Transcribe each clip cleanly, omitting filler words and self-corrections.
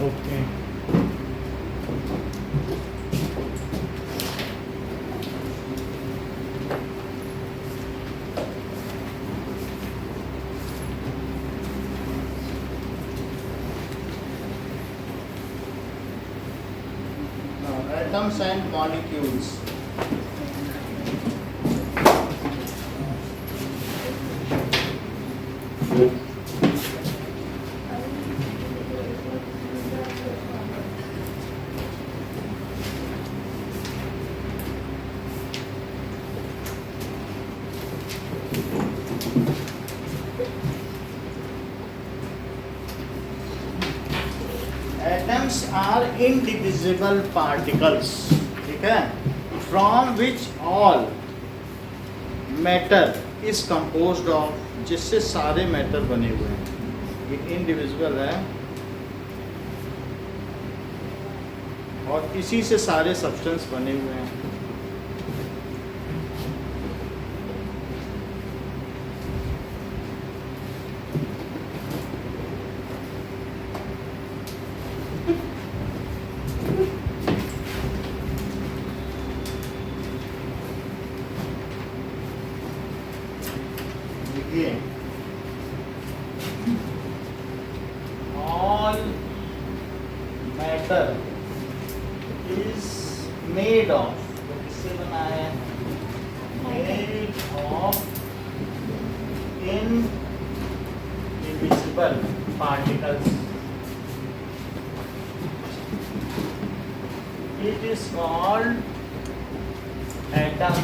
Okay atoms and molecules. Atoms are indivisible particles, ठीक है, from which all matter is composed of, जिससे सारे matter बने हुए हैं। ये इंडिविजिबल है और इसी से सारे सब्सटेंस बने हुए हैं। All matter is made of, तो किससे बना है? Made of indivisible particles. It is called atom.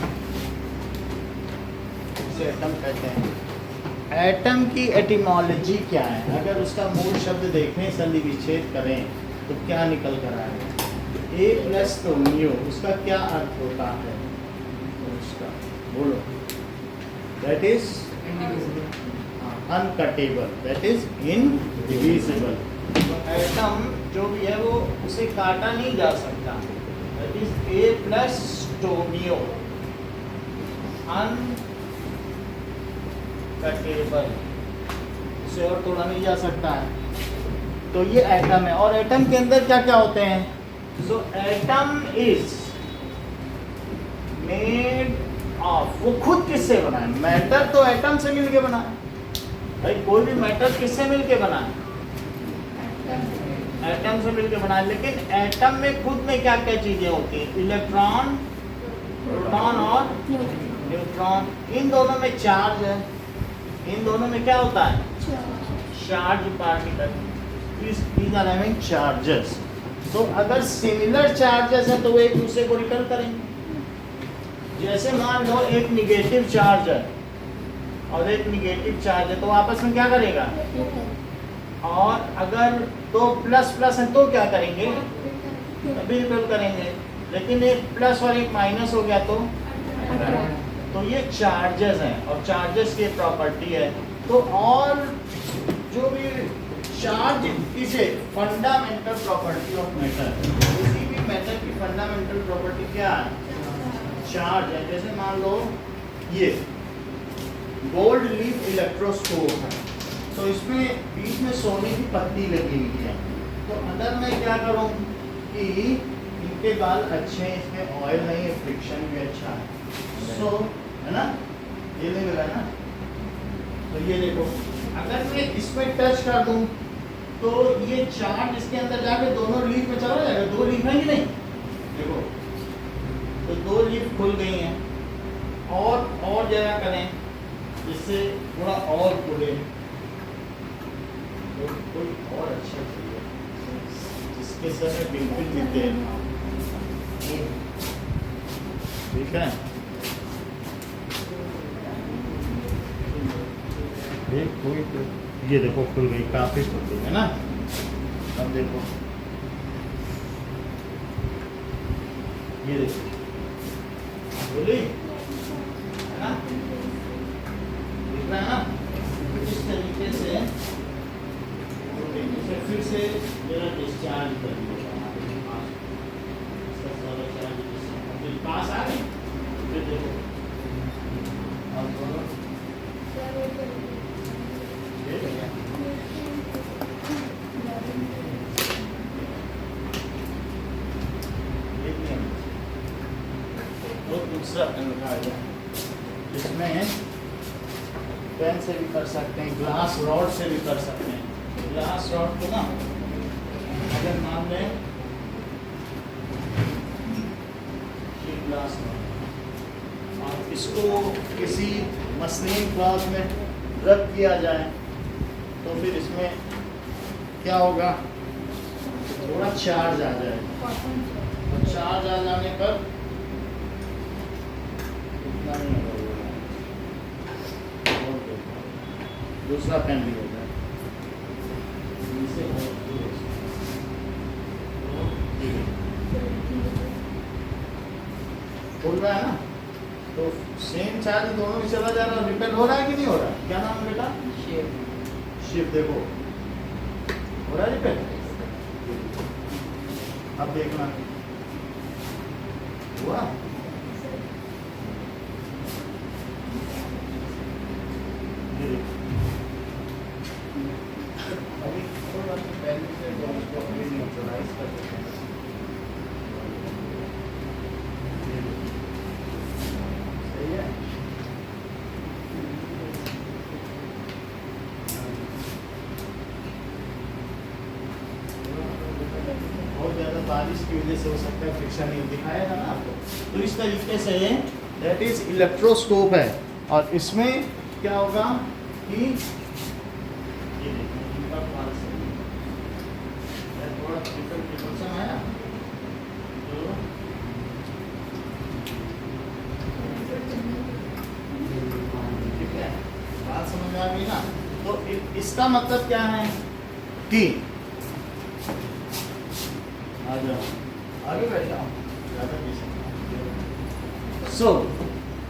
इसे एटम कहते हैं। एटम की एटिमोलॉजी क्या है? अगर उसका मूल शब्द देखें, संधि विच्छेद करें तो क्या निकल कर आएगा? ए प्लस तो म्यू, उसका क्या अर्थ होता है? उसका बोलो। That is uncuttable, that is indivisible. तो एटम जो भी है वो उसे काटा नहीं जा सकता। दैट इज ए प्लस तो म्यू, अनकटेबल, इसे और तोड़ा नहीं जा सकता है। तो ये एटम है। और एटम के अंदर क्या क्या होते हैं? सो एटम इज मेड ऑफ, वो खुद किससे बना है? मैटर तो एटम से मिलके बना है भाई। कोई भी मैटर किससे मिलके बना है? एटम से मिलके बना है। लेकिन एटम में खुद में क्या क्या चीजें होती हैं? इलेक्ट्रॉन, प्रोटॉन और न्यूट्रॉन। इन दोनों में चार्ज है। इन दोनों में क्या होता है? Charge particle. These are having charges. तो अगर सिमिलर चार्जेस है तो वो एक दूसरे को रिपेल करेंगे। जैसे मान लो एक निगेटिव चार्ज है और एक निगेटिव चार्ज है, तो आपस में क्या करेगा? और अगर तो प्लस प्लस है तो क्या करेंगे? तभी रिपेल करेंगे। लेकिन एक प्लस और एक माइनस हो गया तो ये चार्जेस हैं और चार्जेस की प्रॉपर्टी है। तो और जो भी charge is a fundamental property of matter. किसी भी मैटर की फंडामेंटल प्रॉपर्टी क्या है? चार्ज है। जैसे मान लो ये गोल्ड लीफ इलेक्ट्रोस्कोप है, तो इसमें बीच में सोने की पत्ती लगी हुई है। तो अंदर मैं क्या करूँ कि इनके बाल अच्छे हैं, इसमें ऑयल नहीं है, फ्रिक्शन भी अच्छा है। सो है ना, ये नहीं मिला ना। तो ये देखो, अगर मैं इसमें टच कर दूं तो ये चार्ज इसके अंदर जाके दोनों लीफ में चला जाएगा। दो लीफ है कि नहीं? देखो, तो दो लीफ खुल गई हैं। और जगह करें जिससे थोड़ा और खुले, तो कोई और अच्छा चाहिए जिसके समय बिल्कुल जीते। ठीक है, कोई तो ये देखो खुल गई, काफी खुल गई है ना। अब देखो, ये देखो बोली है ना, दिख रहा है ना। इस तरीके से फिर से मेरा डिस्चार्ज कर दिया पास आ गई। फिर देखो और दोनों दूसरा पेन दिखाया जाए, इसमें पेन से भी कर सकते हैं, ग्लास रॉड से भी कर सकते हैं। ग्लास रॉड को ना अगर मान लें ये ग्लास रॉड और इसको किसी मसलिन क्लॉथ में रख किया जाए तो फिर इसमें क्या होगा, थोड़ा चार्ज आ जाएगा। और चार्ज आ जाने पर इतना नहीं होगा, दूसरा पेन भी होगा खुल रहा है ना, तो सेम चार्ज दोनों में चला जा रहा है, रिपेल हो रहा है कि नहीं हो रहा है? क्या नाम है बेटा? शिफ्ट। देखो हो रहा है रिपेल। अब देखना हुआ, अभी थोड़ा पहले से उसको अपने न्यूट्रलाइज कर देते हैं। सही है। बहुत ज़्यादा बारिश की वजह से हो सकता है फ्रिक्शन नहीं दिखाया था ना आपको। तो इस तरीके से दैट इज इलेक्ट्रोस्कोप है। और इसमें क्या होगा कि ये देखो इनका पास थोड़ा फ्रिक्शन है ना, तो ठीक है, बात समझ में आ गई ना। तो इसका मतलब क्या है कि आगे बैठ जाओ, सो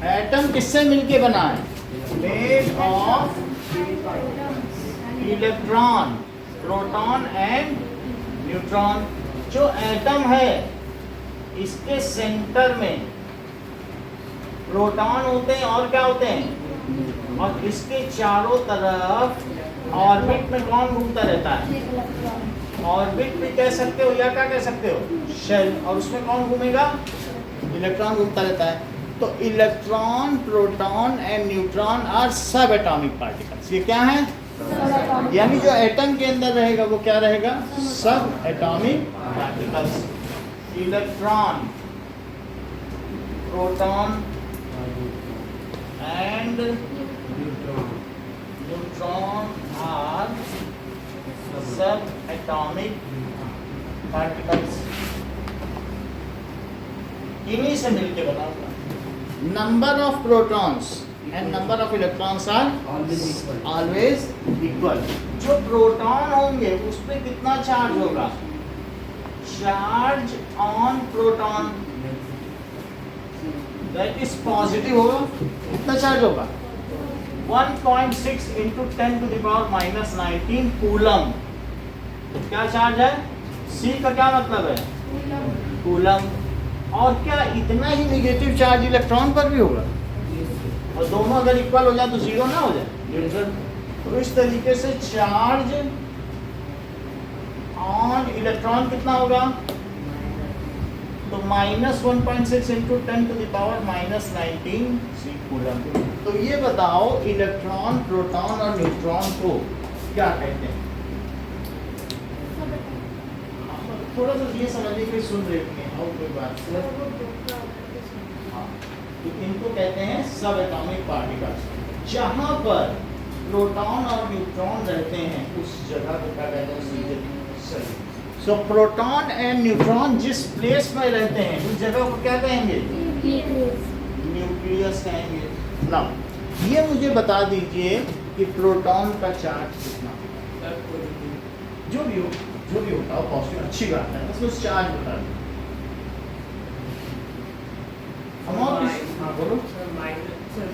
एटम किससे मिलके बना है? Made of electron, proton and neutron. जो एटम है इसके सेंटर में प्रोटॉन होते हैं और क्या होते हैं, और इसके चारों तरफ ऑर्बिट में कौन घूमता रहता है? ऑर्बिट भी कह सकते हो या क्या कह सकते हो, शेल। और उसमें कौन घूमेगा? इलेक्ट्रॉन घूमता रहता है। तो electron, proton and neutron are subatomic particles. ये क्या है? यानी जो एटम के अंदर रहेगा वो क्या रहेगा? Subatomic particles. Electron, proton and neutron are subatomic particles. इन्हीं से मिलके बना हुआ। Number of protons and number of electrons are always equal. जो प्रोटॉन होंगे उस पर कितना चार्ज होगा? Charge on proton that is positive होगा। कितना चार्ज होगा? 1.6 × 10⁻⁻19 कूलम। क्या चार्ज है? सी का क्या मतलब है? कूलम। और क्या इतना ही निगेटिव चार्ज इलेक्ट्रॉन पर भी होगा? और दोनों अगर इक्वल हो जाए तो जीरो ना हो जाए, न्यूट्रल। तो इस तरीके से चार्ज ऑन इलेक्ट्रॉन कितना होगा? तो -1.6 × 10⁻⁻19 सी कूलम। तो ये बताओ इलेक्ट्रॉन, प्रोटॉन और न्यूट्रॉन को क्या कहते हैं? थोड़ा सा ये समझने के लिए सुन रहे हैं और कोई बात हाँ, तो इनको कहते हैं सब एटॉमिक पार्टिकल्स। जहाँ पर प्रोटॉन और न्यूट्रॉन रहते हैं उस जगह को क्या कहते हैं? सही। सो प्रोटॉन एंड न्यूट्रॉन जिस प्लेस में रहते हैं उस जगह को क्या कहेंगे? न्यूक्लियस कहेंगे। ना ये मुझे बता दीजिए कि प्रोटॉन का चार्ज कितना? जो भी होता है पॉजिटिव, अच्छी बात है, बस उस चार्ज बता दो। हम और हाँ बोलो।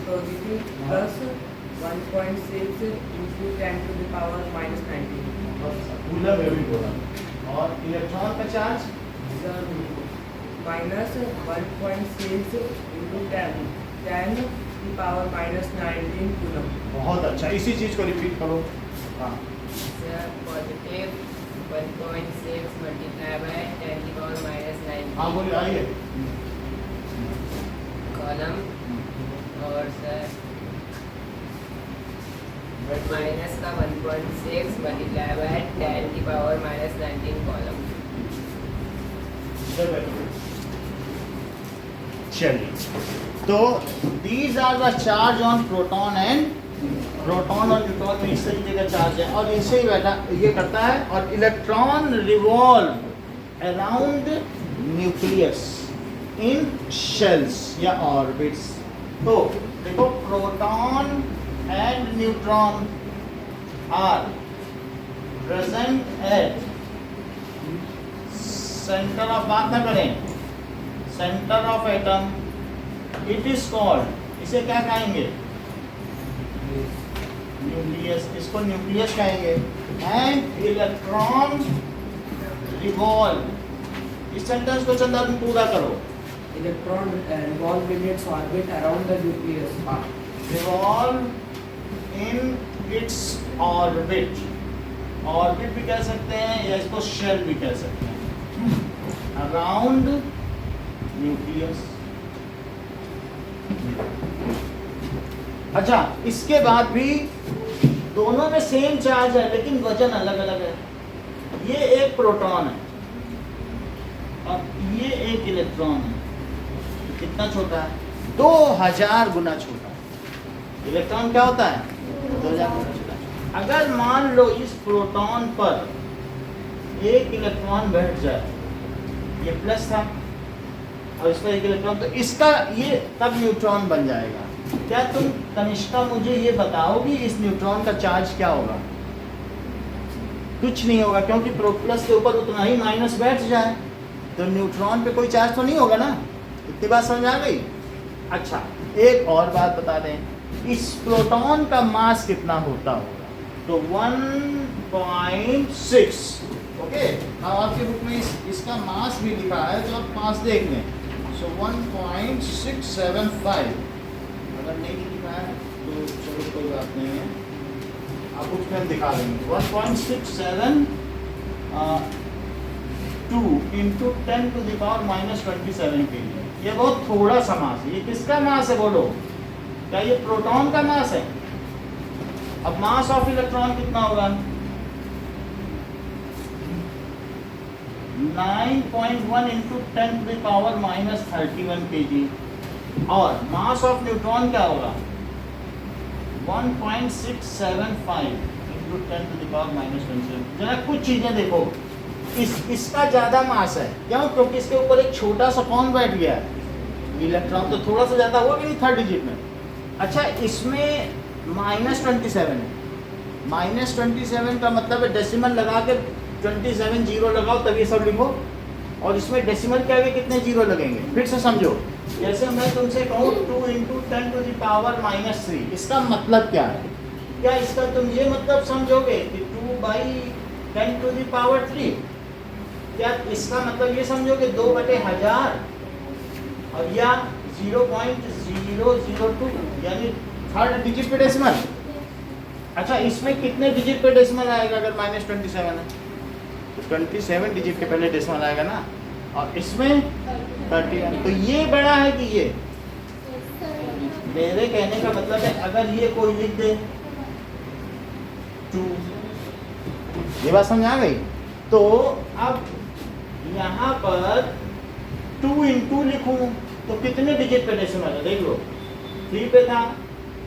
पॉजिटिव प्लस 1.6 × 10⁻⁻19 कूलम में भी बोला। और इलेक्ट्रॉन का चार्ज -1.6 × 10⁻⁻19 कूलम। बहुत अच्छा, इसी चीज को रिपीट करो। हाँ पॉजिटिव 1.6 × 10⁻⁻19 हाँ बोलिए, आइए। कॉलम और सर माइनस का 1.6 मल्टीप्लाई बाय 10 की पावर माइनस 19 कॉलम। चलिए, तो these are the charge on proton and proton और न्यूट्रॉन में इस तरीके का चार्ज है और इसे ही बैठा ये करता है। और electron revolve around nucleus in shells या ऑर्बिट्स। तो देखो, proton and neutron are present at centre of, बात ना करें, centre of atom. It is called, इसे क्या कहेंगे? न्यूक्लियस, इसको न्यूक्लियस कहेंगे। एंड इलेक्ट्रॉन रिवॉल्व, इस सेंटेंस को चंदा तुम पूरा करो। Electron revolve in its orbit around the nucleus. Revolve in its orbit, orbit भी कह सकते हैं या इसको शेल भी कह सकते हैं, अराउंड न्यूक्लियस। अच्छा, इसके बाद भी दोनों में सेम चार्ज है लेकिन वजन अलग अलग है। ये एक प्रोटॉन है और ये एक इलेक्ट्रॉन है। कितना छोटा है? 2000 गुना छोटा है। इलेक्ट्रॉन क्या होता है? 2000 गुना छोटा है। अगर मान लो इस प्रोटॉन पर एक इलेक्ट्रॉन बैठ जाए, ये प्लस था और इसका एक इलेक्ट्रॉन, तो इसका ये तब न्यूट्रॉन बन जाएगा। क्या तुम तनिष्का मुझे ये बताओगी इस न्यूट्रॉन का चार्ज क्या होगा? कुछ नहीं होगा, क्योंकि प्लस के ऊपर उतना ही माइनस बैठ जाए तो न्यूट्रॉन पे कोई चार्ज तो नहीं होगा ना। इतनी बात समझ आ गई? अच्छा, एक और बात बता दें, इस प्रोटॉन का मास कितना होता होगा? तो 1.6। ओके, अब आपकी बुक में इसका मास भी लिखा है, तो आप मास देख लें। सो 1.675। अगर नहीं लिखा है तो चलो कोई बात नहीं है, आप बुक में दिखा देंगे। 1.672 इंटू 10 टू द पावर -27 के लिए। ये बहुत थोड़ा सा मास है। ये किसका मास है बोलो? क्या ये प्रोटॉन का मास है? अब मास ऑफ इलेक्ट्रॉन कितना होगा? 9.1 into 10 to the power -31 kg। और मास ऑफ न्यूट्रॉन क्या होगा? 1.675 इंटू 10 टू द पावर -27। जरा कुछ चीजें देखो, इसका ज्यादा मास है। क्यों? क्योंकि इसके ऊपर एक छोटा सा कौन बैठ गया है? इलेक्ट्रॉन। तो थोड़ा सा ज्यादा होगा कि नहीं, 3rd डिजिट में। अच्छा, इसमें -27 है। -27 का मतलब है डेसिमल लगा के 27 जीरो लगाओ तभी सब लिखो। और इसमें डेसिमल के आगे कितने जीरो लगेंगे? फिर से समझो। जैसे मैं तुमसे कहूँ 2 इंटू 10 टू द पावर -3, इसका मतलब क्या है? क्या इसका तुम ये मतलब समझोगे कि 2/10 टू द पावर 3? क्या इसका मतलब ये समझोगे 2/1000 और या 0.002 यानी 3rd डिजिट पे डेसिमल? अच्छा, इसमें कितने डिजिट पे डेसिमल आएगा अगर -27 है? तो 27 डिजिट के पहले डेसिमल आएगा ना। और इसमें 31। तो ये बड़ा है कि ये? मेरे कहने का मतलब है अगर ये कोई लिख दे 2, ये बात समझ आ गई? तो अब यहाँ पर 2 इंटू लिखूँ तो कितने डिजिट पे डेसिमल है? देख लो, 3 पे था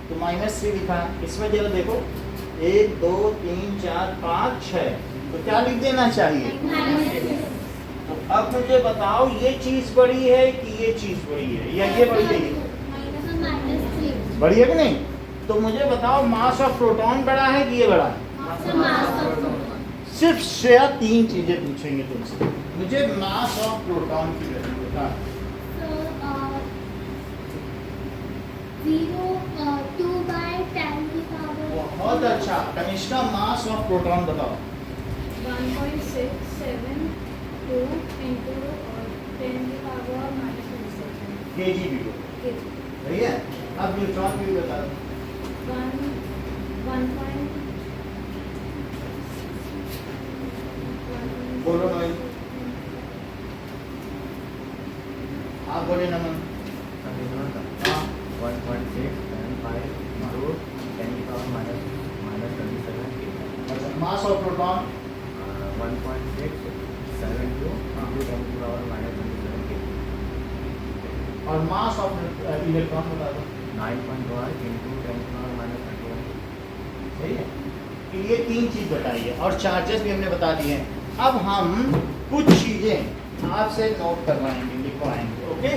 तो -3 लिखा। इसमें जरा देखो 1 2 3 4 5 6, तो क्या लिख देना चाहिए? तो अब मुझे बताओ, ये चीज बड़ी है कि ये चीज बड़ी है या ये बड़ी है? बड़ी है कि नहीं? तो मुझे बताओ, मास ऑफ प्रोटॉन बड़ा है कि ये बड़ा है? सिर्फ से 3 चीजें पूछेंगे तुमसे। मुझे मास ऑफ प्रोटॉन की वैल्यू बता। 2/10 की पावर। बहुत अच्छा। कनिष्का, मास ऑफ प्रोटॉन बताओ। 1.672 into 10 की पावर -27 kg भी हो, सही है। अब न्यूट्रॉन भी बता दो। 1 बोलो नोई, आप बोले Naman. Mass of proton 1.672 into 10 to the power minus 27 kg. और मास ऑफ इलेक्ट्रॉन बता दो। 9.1 into 10 to the power minus 21 kg. सही है, कि ये तीन चीज बताई है और चार्जेस भी हमने बता दिए हैं। अब हम कुछ चीजें आपसे नोट करवाएंगे, लिखवाएंगे। Okay,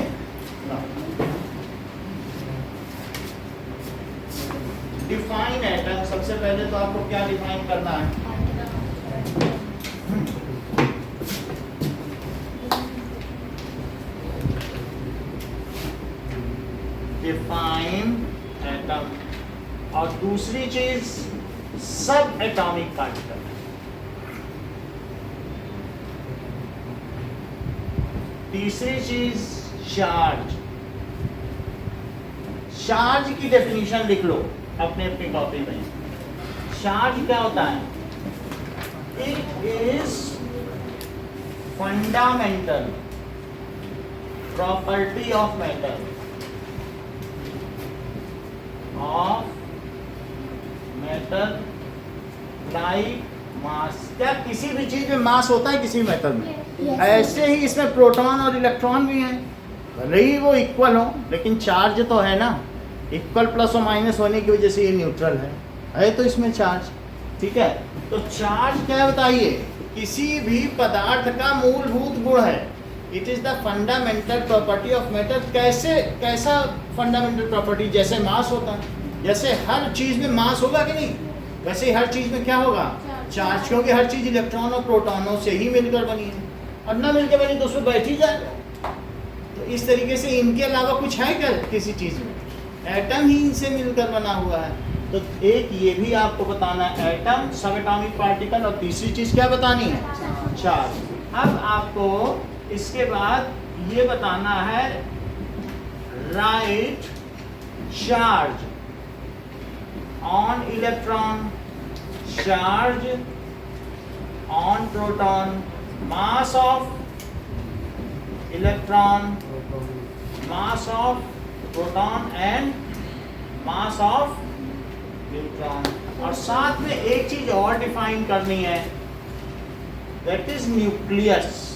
define atom. सबसे पहले तो आपको क्या डिफाइन करना है? Define atom. और दूसरी चीज सब एटॉमिक पार्टिकल। तीसरी चीज चार्ज। चार्ज की डेफिनेशन लिख लो अपने अपनी कॉपी में। चार्ज क्या होता है? It is fundamental property of matter like mass. क्या किसी भी चीज में मास होता है किसी मैटर में? Yes. ऐसे ही इसमें प्रोटॉन और इलेक्ट्रॉन भी हैं, भले ही वो इक्वल हो लेकिन चार्ज तो है ना। इक्वल प्लस और माइनस होने की वजह से ये न्यूट्रल है तो इसमें चार्ज। ठीक है, तो चार्ज क्या बताइए? किसी भी पदार्थ का मूलभूत गुण है। It is the fundamental property of matter. कैसा फंडामेंटल प्रॉपर्टी? जैसे मास होता है, जैसे हर चीज में मास होगा कि नहीं, वैसे ही हर चीज में क्या होगा? चार्ज। क्योंकि हर चीज इलेक्ट्रॉन और प्रोटॉनों से ही मिलकर बनी है, और ना मिलकर बनी तो उसमें बैठ ही जाएगा। तो इस तरीके से इनके अलावा कुछ है क्या किसी चीज में? एटम ही इनसे मिलकर बना हुआ है। तो एक ये भी आपको बताना है, एटम, सब एटॉमिक पार्टिकल, और तीसरी चीज क्या बतानी है? चार्ज। अब आपको इसके बाद ये बताना है, right charge on electron, charge on proton, mass of electron, mass of proton and mass of neutron. और साथ में एक चीज और डिफाइन करनी है, दैट इज न्यूक्लियस।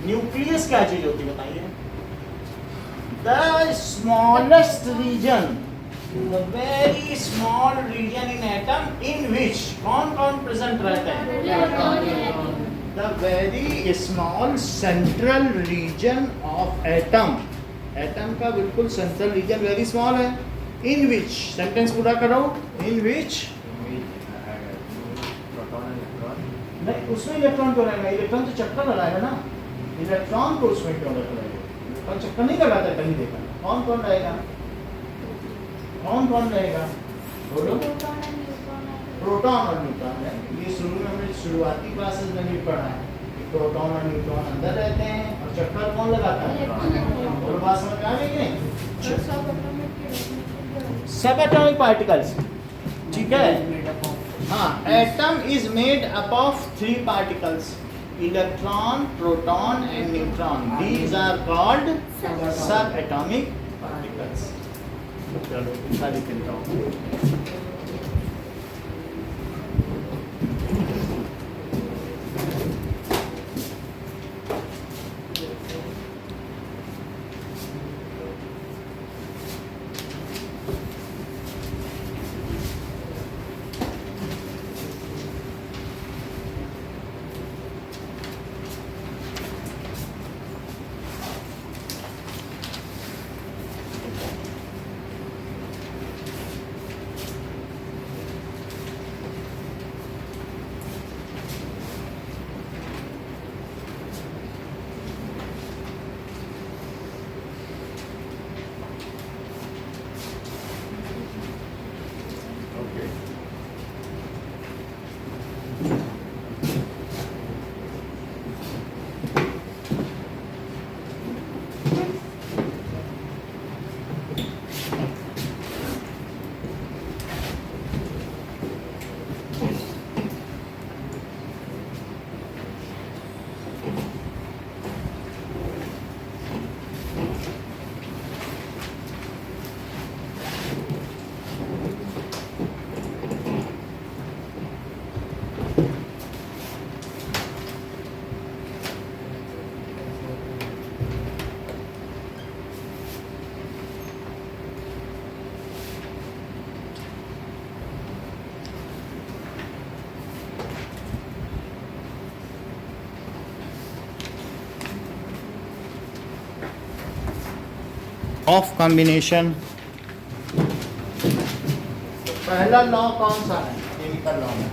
न्यूक्लियस क्या चीज होती है बताइए? The smallest region, the very small region in atom in which कौन कौन प्रेजेंट रहते हैं? The very small central region of atom. Atom का बिल्कुल सेंट्रल रीजन वेरी स्मॉल है। इन विच, सेंटेंस पूरा करो, in which. Proton and electron. नहीं, उसमें इलेक्ट्रॉन क्यों रहेगा? इलेक्ट्रॉन तो चक्कर लगाएगा ना। इलेक्ट्रॉन को उसमें क्यों लगाएगा? इलेक्ट्रॉन चक्कर नहीं लगाता, कहीं देखा। कौन कौन रहेगा? कौन कौन रहेगा? बोलो। प्रोटॉन और न्यूट्रॉन है। ये शुरू में हमने शुरुआती क्लासेस में भी पढ़ा है कि प्रोटॉन और न्यूट्रॉन अंदर रहते हैं और चक्कर कौन लगाता है? और बात समझ आ गई कि नहीं? सब एटॉमिक पार्टिकल्स। ठीक है, हाँ। Atom is made up of 3 particles, electron, proton and neutron. These are called subatomic particles. चलो सारी करता हूँ। Of combination. पहला लॉ कौन सा है केमिकल लॉ में?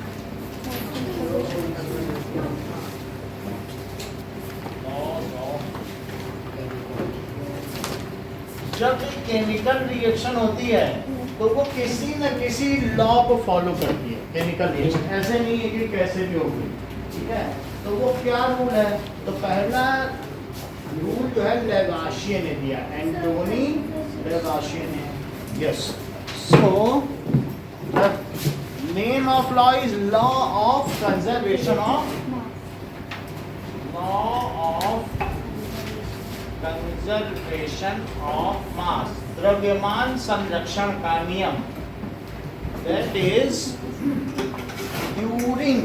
जब भी केमिकल रिएक्शन होती है तो वो किसी न किसी लॉ को फॉलो करती है। केमिकल रिएक्शन ऐसे नहीं है कि कैसे भी होगी, ठीक है। तो वो क्या रूल है? तो पहला रूल जो है लेवाशिये ने दिया, एंटोनी लेवाशिये ने। Yes, so the name of law is law of conservation of मास, द्रव्यमान संरक्षण का नियम। That is during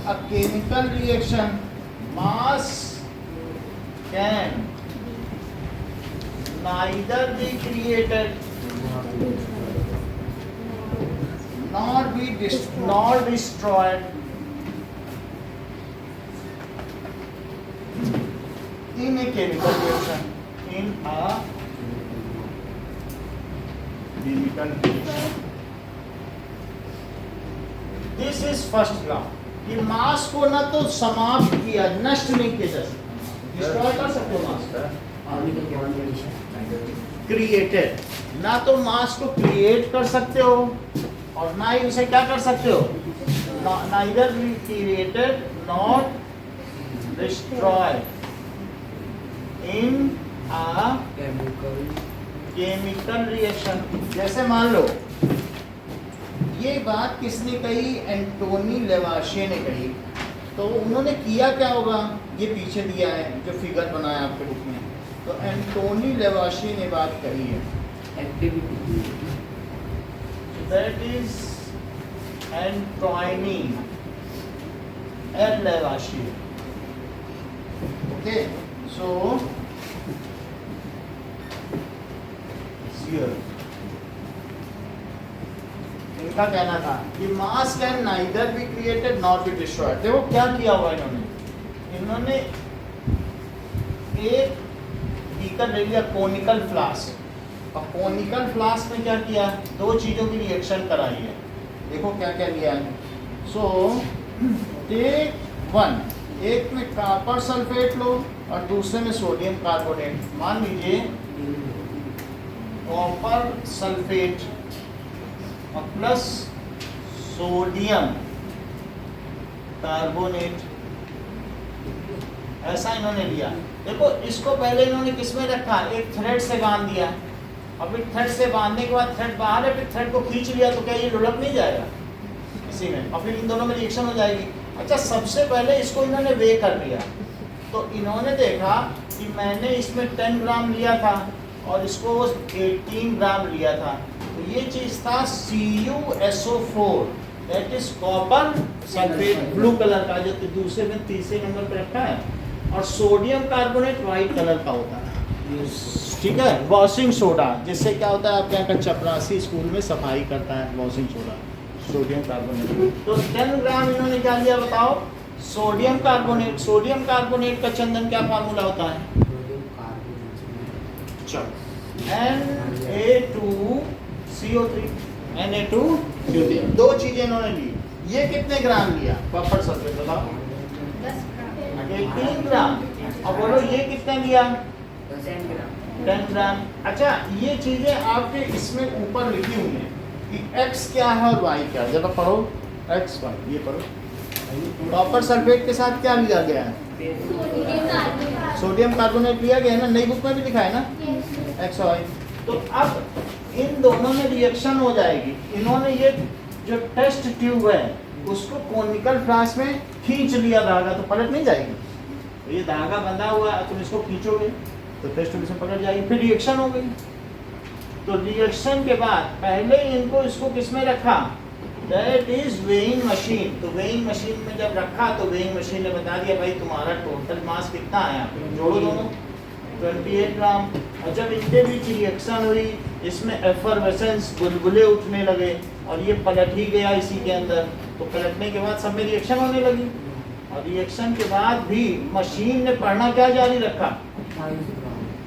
a chemical reaction mass can neither be created nor destroyed in a chemical reaction. This is first law. कि मास को ना तो समाप्त किया, नष्ट नहीं किया जा सकता। डिस्ट्रॉय कर सकते हो मास को, क्रिएटेड, ना तो मास को क्रिएट कर सकते हो और ना ही उसे क्या कर सकते हो, neither be created not destroy in a chemical reaction. जैसे मान लो ये बात किसने कही? एंटोनी लेवाशिये ने कही। तो उन्होंने किया क्या होगा, ये पीछे दिया है जो फिगर बनाया आपके बुक में। तो एंटोनी लेवाशिये ने बात कही है, activity, that is Antoine L Lavoisier. Okay, so इनका कहना था कि mass can neither be created not be destroyed. देखो क्या किया हुआ इन्होंने एक बीकर ले लिया, कोनिकल फ्लास्क, और कोनिकल फ्लास्क में क्या किया, दो चीजों की रिएक्शन कराई है। देखो क्या क्या लिया है। सो टेक वन, एक में कॉपर सल्फेट लो और दूसरे में सोडियम कार्बोनेट। मान लीजिए कॉपर सल्फेट और प्लस सोडियम कार्बोनेट, ऐसा इन्होंने लिया। देखो इसको पहले इन्होंने किस में रखा, एक थ्रेड से बांध दिया। अब थ्रेड से बांधने के बाद थ्रेड बाहर है, फिर थ्रेड को खींच लिया तो क्या ये लुढ़क नहीं जाएगा इसी में, और फिर इन दोनों में रिएक्शन हो जाएगी। अच्छा, सबसे पहले इसको इन्होंने वे कर लिया। तो इन्होंने देखा कि मैंने इसमें 10 ग्राम लिया था और इसको 18 ग्राम लिया था। तो ये चीज था CuSO4, that is copper sulphate, blue colour का, जो दूसरे में तीसरे नंबर पर रखा है। और सोडियम कार्बोनेट व्हाइट कलर का होता है, ठीक है, वॉशिंग सोडा, जिससे क्या होता है आपके यहाँ का चपरासी स्कूल में सफाई करता है, वॉशिंग सोडा, सोडियम कार्बोनेट। तो 10 ग्राम इन्होंने क्या लिया बताओ, सोडियम कार्बोनेट। सोडियम कार्बोनेट का चंदन क्या फार्मूला होता है, Na2CO3, दो चीजें इन्होंने ली। ये कितने ग्राम लिया कॉपर सल्फेट बताओ, 18 ग्राम। और बोलो ये कितना लिया, 10 ग्राम। अच्छा, ये चीजें आपके इसमें ऊपर लिखी हुई हैं कि x क्या है और y क्या है। जब आप पढ़ो x y, ये पढ़ो। कॉपर सल्फेट के साथ क्या लिया गया है, सोडियम कार्बोनेट लिया गया है ना, नई बुक में भी लिखा है ना, x y। तो अब इन दोनों में रिएक्शन हो जाएगी। इन्होंने ये जो टेस्ट ट्यूब है उसको कोनिकल फ्लास्क में खींच लिया धागा, तो पलट नहीं जाएगी। तो ये धागा बंधा हुआ है, तुम इसको खींचोगे तो टेस्ट ट्यूब से पकड़ जाएगी, फिर रिएक्शन हो गई। तो रिएक्शन के बाद पहले इनको इसको किसमें रखा, दैट इज वेइंग मशीन। तो वेइंग मशीन में जब रखा तो वेइंग मशीन ने बता दिया भाई तुम्हारा टोटल मास कितना आया, जोड़ो दोनों, 28 ग्राम। और जब इनके बीच रिएक्शन हुई, इसमें एफरवेसेंस, बुलबुले उठने लगे और ये पलट ही गया इसी के अंदर। तो पलटने के बाद सब में रिएक्शन होने लगी, और रिएक्शन के बाद भी मशीन ने पढ़ना क्या जारी रखा,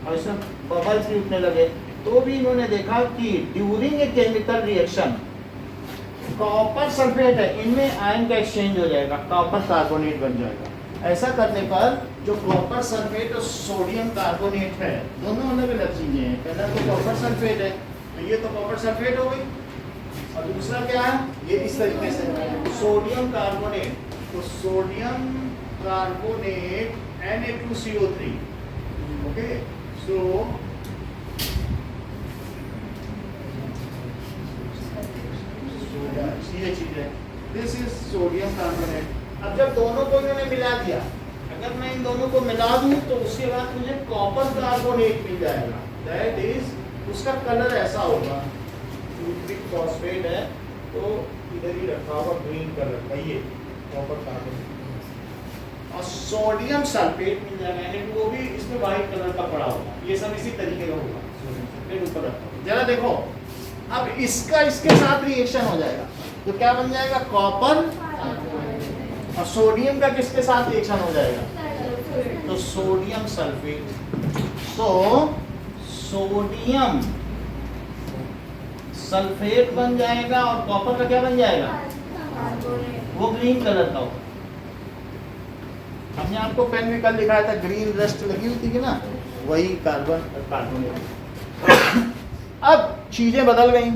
और इसमें बबल्स भी उठने लगे, तो भी इन्होंने देखा कि during a chemical reaction copper sulphate है, इनमें आयन का एक्सचेंज हो जाएगा, कॉपर कार्बोनेट बन जाएगा। ऐसा करने पर जो कॉपर सल्फेट और सोडियम कार्बोनेट है, दोनों अलग अलग चीजें हैं। पहला तो कॉपर सल्फेट है, तो ये तो कॉपर सल्फेट हो गई, और दूसरा क्या है, ये इस तरीके से सोडियम कार्बोनेट, तो सोडियम कार्बोनेट Na2CO3, ओके। सो ये चीज है, दिस इज सोडियम कार्बोनेट। अब जब दोनों को इन्होंने मिला दिया, अगर मैं इन दोनों को मिला दूं तो उसके बाद मुझे कॉपर कार्बोनेट मिल जाएगा, दैट इज उसका कलर ऐसा होगा, फॉस्फेट है तो इधर ही रखा होगा, ग्रीन कलर का ये कॉपर कार्बोनेट, और सोडियम सल्फेट मिल जाएगा, यानी वो भी इसमें व्हाइट कलर का पड़ा होगा। ये सब इसी तरीके का होगा, फिर ऊपर रखो। जरा देखो, अब इसका इसके साथ रिएक्शन हो जाएगा, तो क्या बन जाएगा, कॉपर, और सोडियम का किसके साथ रिएक्शन हो जाएगा, तो सोडियम सल्फेट। तो सोडियम सल्फेट बन जाएगा और कॉपर का क्या बन जाएगा, वो ग्रीन कलर का होगा। हमने आपको पेन में कल दिखाया था, ग्रीन रस्ट लगी हुई थी ना, वही कार्बोनेट। अब चीजें बदल गई।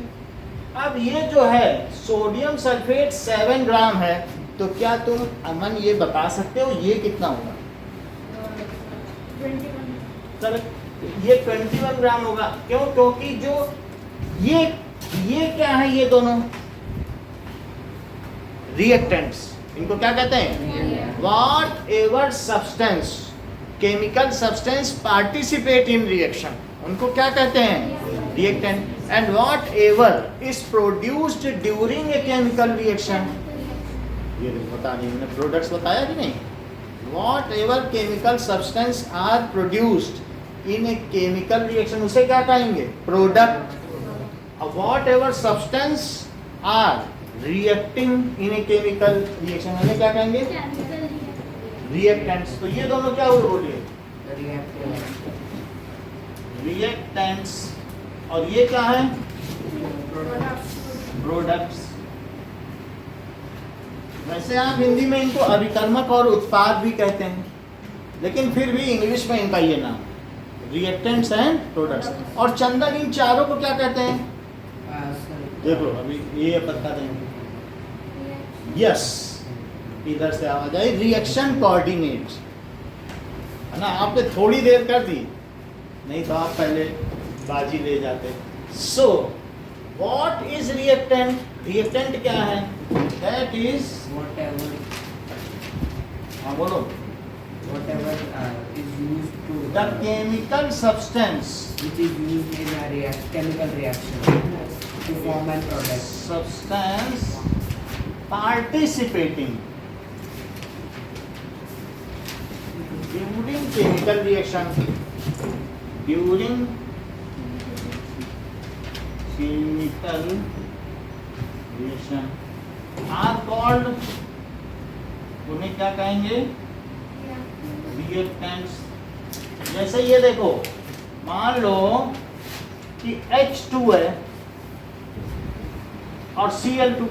अब ये जो है सोडियम सल्फेट 7 ग्राम है, तो क्या तुम अमन ये बता सकते हो ये कितना होगा? 21। सर ये 21 ग्राम होगा। क्यों? क्योंकि जो ये क्या है, ये दोनों रिएक्टेंट्स, इनको क्या कहते हैं? Whatever substance, chemical substance participate in reaction, उनको क्या कहते हैं? Reactant. And whatever is produced during a chemical reaction, ये बता नहीं, मैंने प्रोडक्ट्स बताया कि नहीं? Whatever chemical substance are produced in a chemical reaction, उसे क्या कहेंगे? Product. Whatever substance are reacting in a chemical reaction, उन्हें क्या कहेंगे? रिएक्टेंट्स। तो ये दोनों क्या हुए बोलिए? रिएक्टेंट्स। और ये क्या है? प्रोडक्ट्स। वैसे आप हिंदी में इनको अभिकर्मक और उत्पाद भी कहते हैं, लेकिन फिर भी इंग्लिश में इनका ये नाम, रिएक्टेंट्स एंड प्रोडक्ट्स। और चंदन इन चारों को क्या कहते हैं? देखो अभी ये बता देंगे। यस, इधर से आवाज आई, रिएक्शन कोऑर्डिनेट, है ना? आपने थोड़ी देर कर दी, नहीं तो आप पहले बाजी ले जाते। सो व्हाट इज रिएक्टेंट? रिएक्टेंट क्या है? दैट इज whatever हाँ बोलो, whatever is used to the chemical substance which is used in a chemical reaction to form an product. substance participating during chemical reaction, during chemical reaction are called, उन्हें क्या कहेंगे? Reactants. जैसे ये देखो, मान लो कि H2 है और Cl2,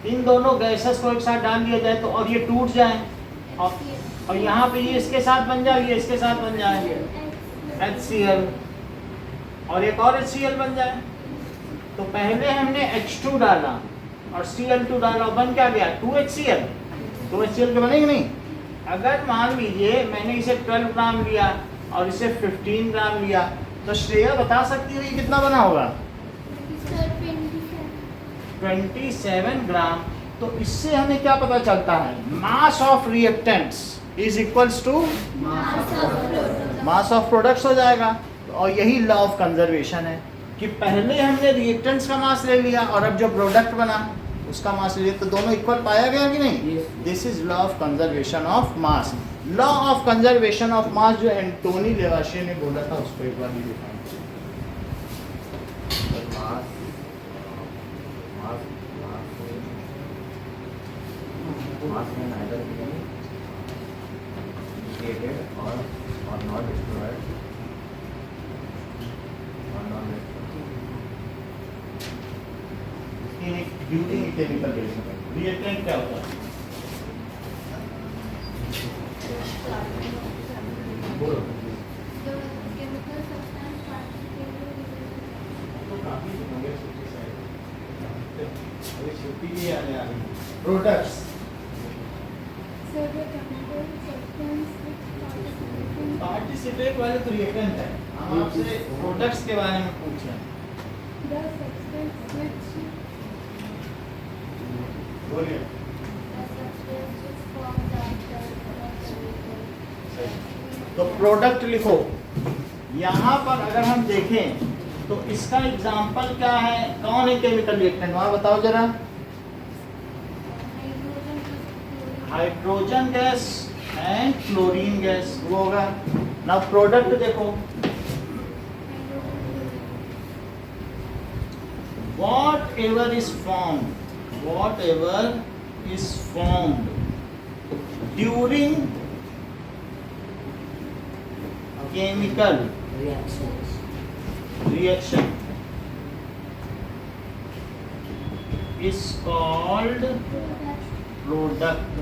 इन दोनों गैसेस को एक साथ डाल दिया जाए तो, और ये टूट जाए, और यहाँ पे ये इसके साथ बन जाए, ये इसके साथ बन जाए HCl, और एक और HCl बन जाए। तो पहले हमने H2 डाला और Cl2 डाला, बन क्या गया? 2HCl। 2HCl के बनेंगे नहीं? अगर मान लीजिए मैंने इसे 12 ग्राम लिया और इसे 15 ग्राम लिया, तो श्रेया बता सकती हो ये कितना बना होगा? 27 ग्राम। तो इससे हमें क्या पता चलता है? Mass of reactants is equals to mass of products हो जाएगा। और यही लॉ ऑफ कंजर्वेशन है कि पहले हमने रिएक्टेंट्स का मास ले लिया और अब जो प्रोडक्ट बना उसका मास ले लिया, तो दोनों इक्वल पाया गया कि नहीं? Yes. This is law of conservation of mass. Law of conservation of mass जो एंटोनी लेवाशियर ने बोला था, उसको एक बार define mass may neither be created or not destroyed during chemical reaction. Reactant क्या होता है? बोलो। The chemical substance participated तो काफी होंगे सूची से। अभी सूची भी आने आ रही है। Products. so the chemical substance which participating participate वाले तो रिएक्टेंट है। हम आपसे प्रोडक्ट्स के बारे में पूछ रहे हैं। the substance which बोलिए। the substance which forms after the chemical. तो प्रोडक्ट लिखो। यहाँ पर अगर हम देखें तो इसका एग्जाम्पल क्या है? कौन है केमिकल रिएक्टेंट? वहाँ बताओ जरा। Hydrogen gas and chlorine gas वो होगा ना। प्रोडक्ट देखो, what ever is formed during chemical reaction is called product.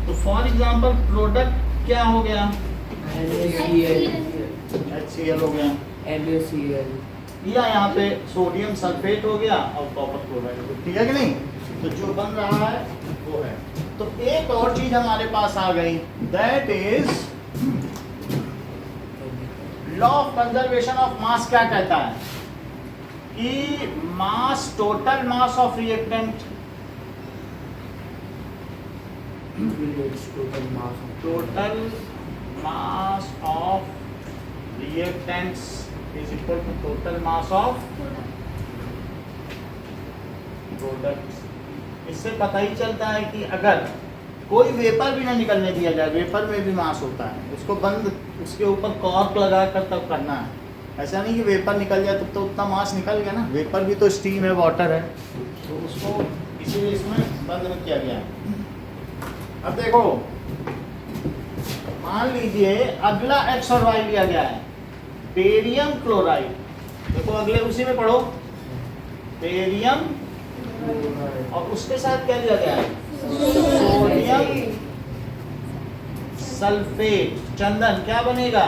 तो फॉर एग्जाम्पल प्रोडक्ट क्या हो गया? HCl हो गया, NaCl, या यहाँ पे सोडियम सल्फेट हो गया और कॉपर क्लोराइड हो गया। ठीक है कि नहीं? तो जो बन रहा है वो है। तो एक और चीज हमारे पास आ गई, that is law of conservation of mass. क्या कहता है कि mass, total mass of reactant, total mass of reactants is equal to total mass of products। इससे पता ही चलता है कि अगर कोई वेपर भी ना निकलने दिया जाए, वेपर में भी मास होता है, उसको बंद, उसके ऊपर कॉर्क लगा कर तब करना है। ऐसा नहीं कि वेपर निकल जाए तब तो उतना मास निकल गया ना। वेपर भी तो स्टीम है, वाटर है, तो उसको इसीलिए इसमें बंद में किया गया है। अब देखो, मान लीजिए अगला X और Y लिया गया है, बेरियम क्लोराइड। देखो अगले उसी में पढ़ो, बेरियम और उसके साथ क्या लिया गया है? Sodium sulphate. चंदन क्या बनेगा?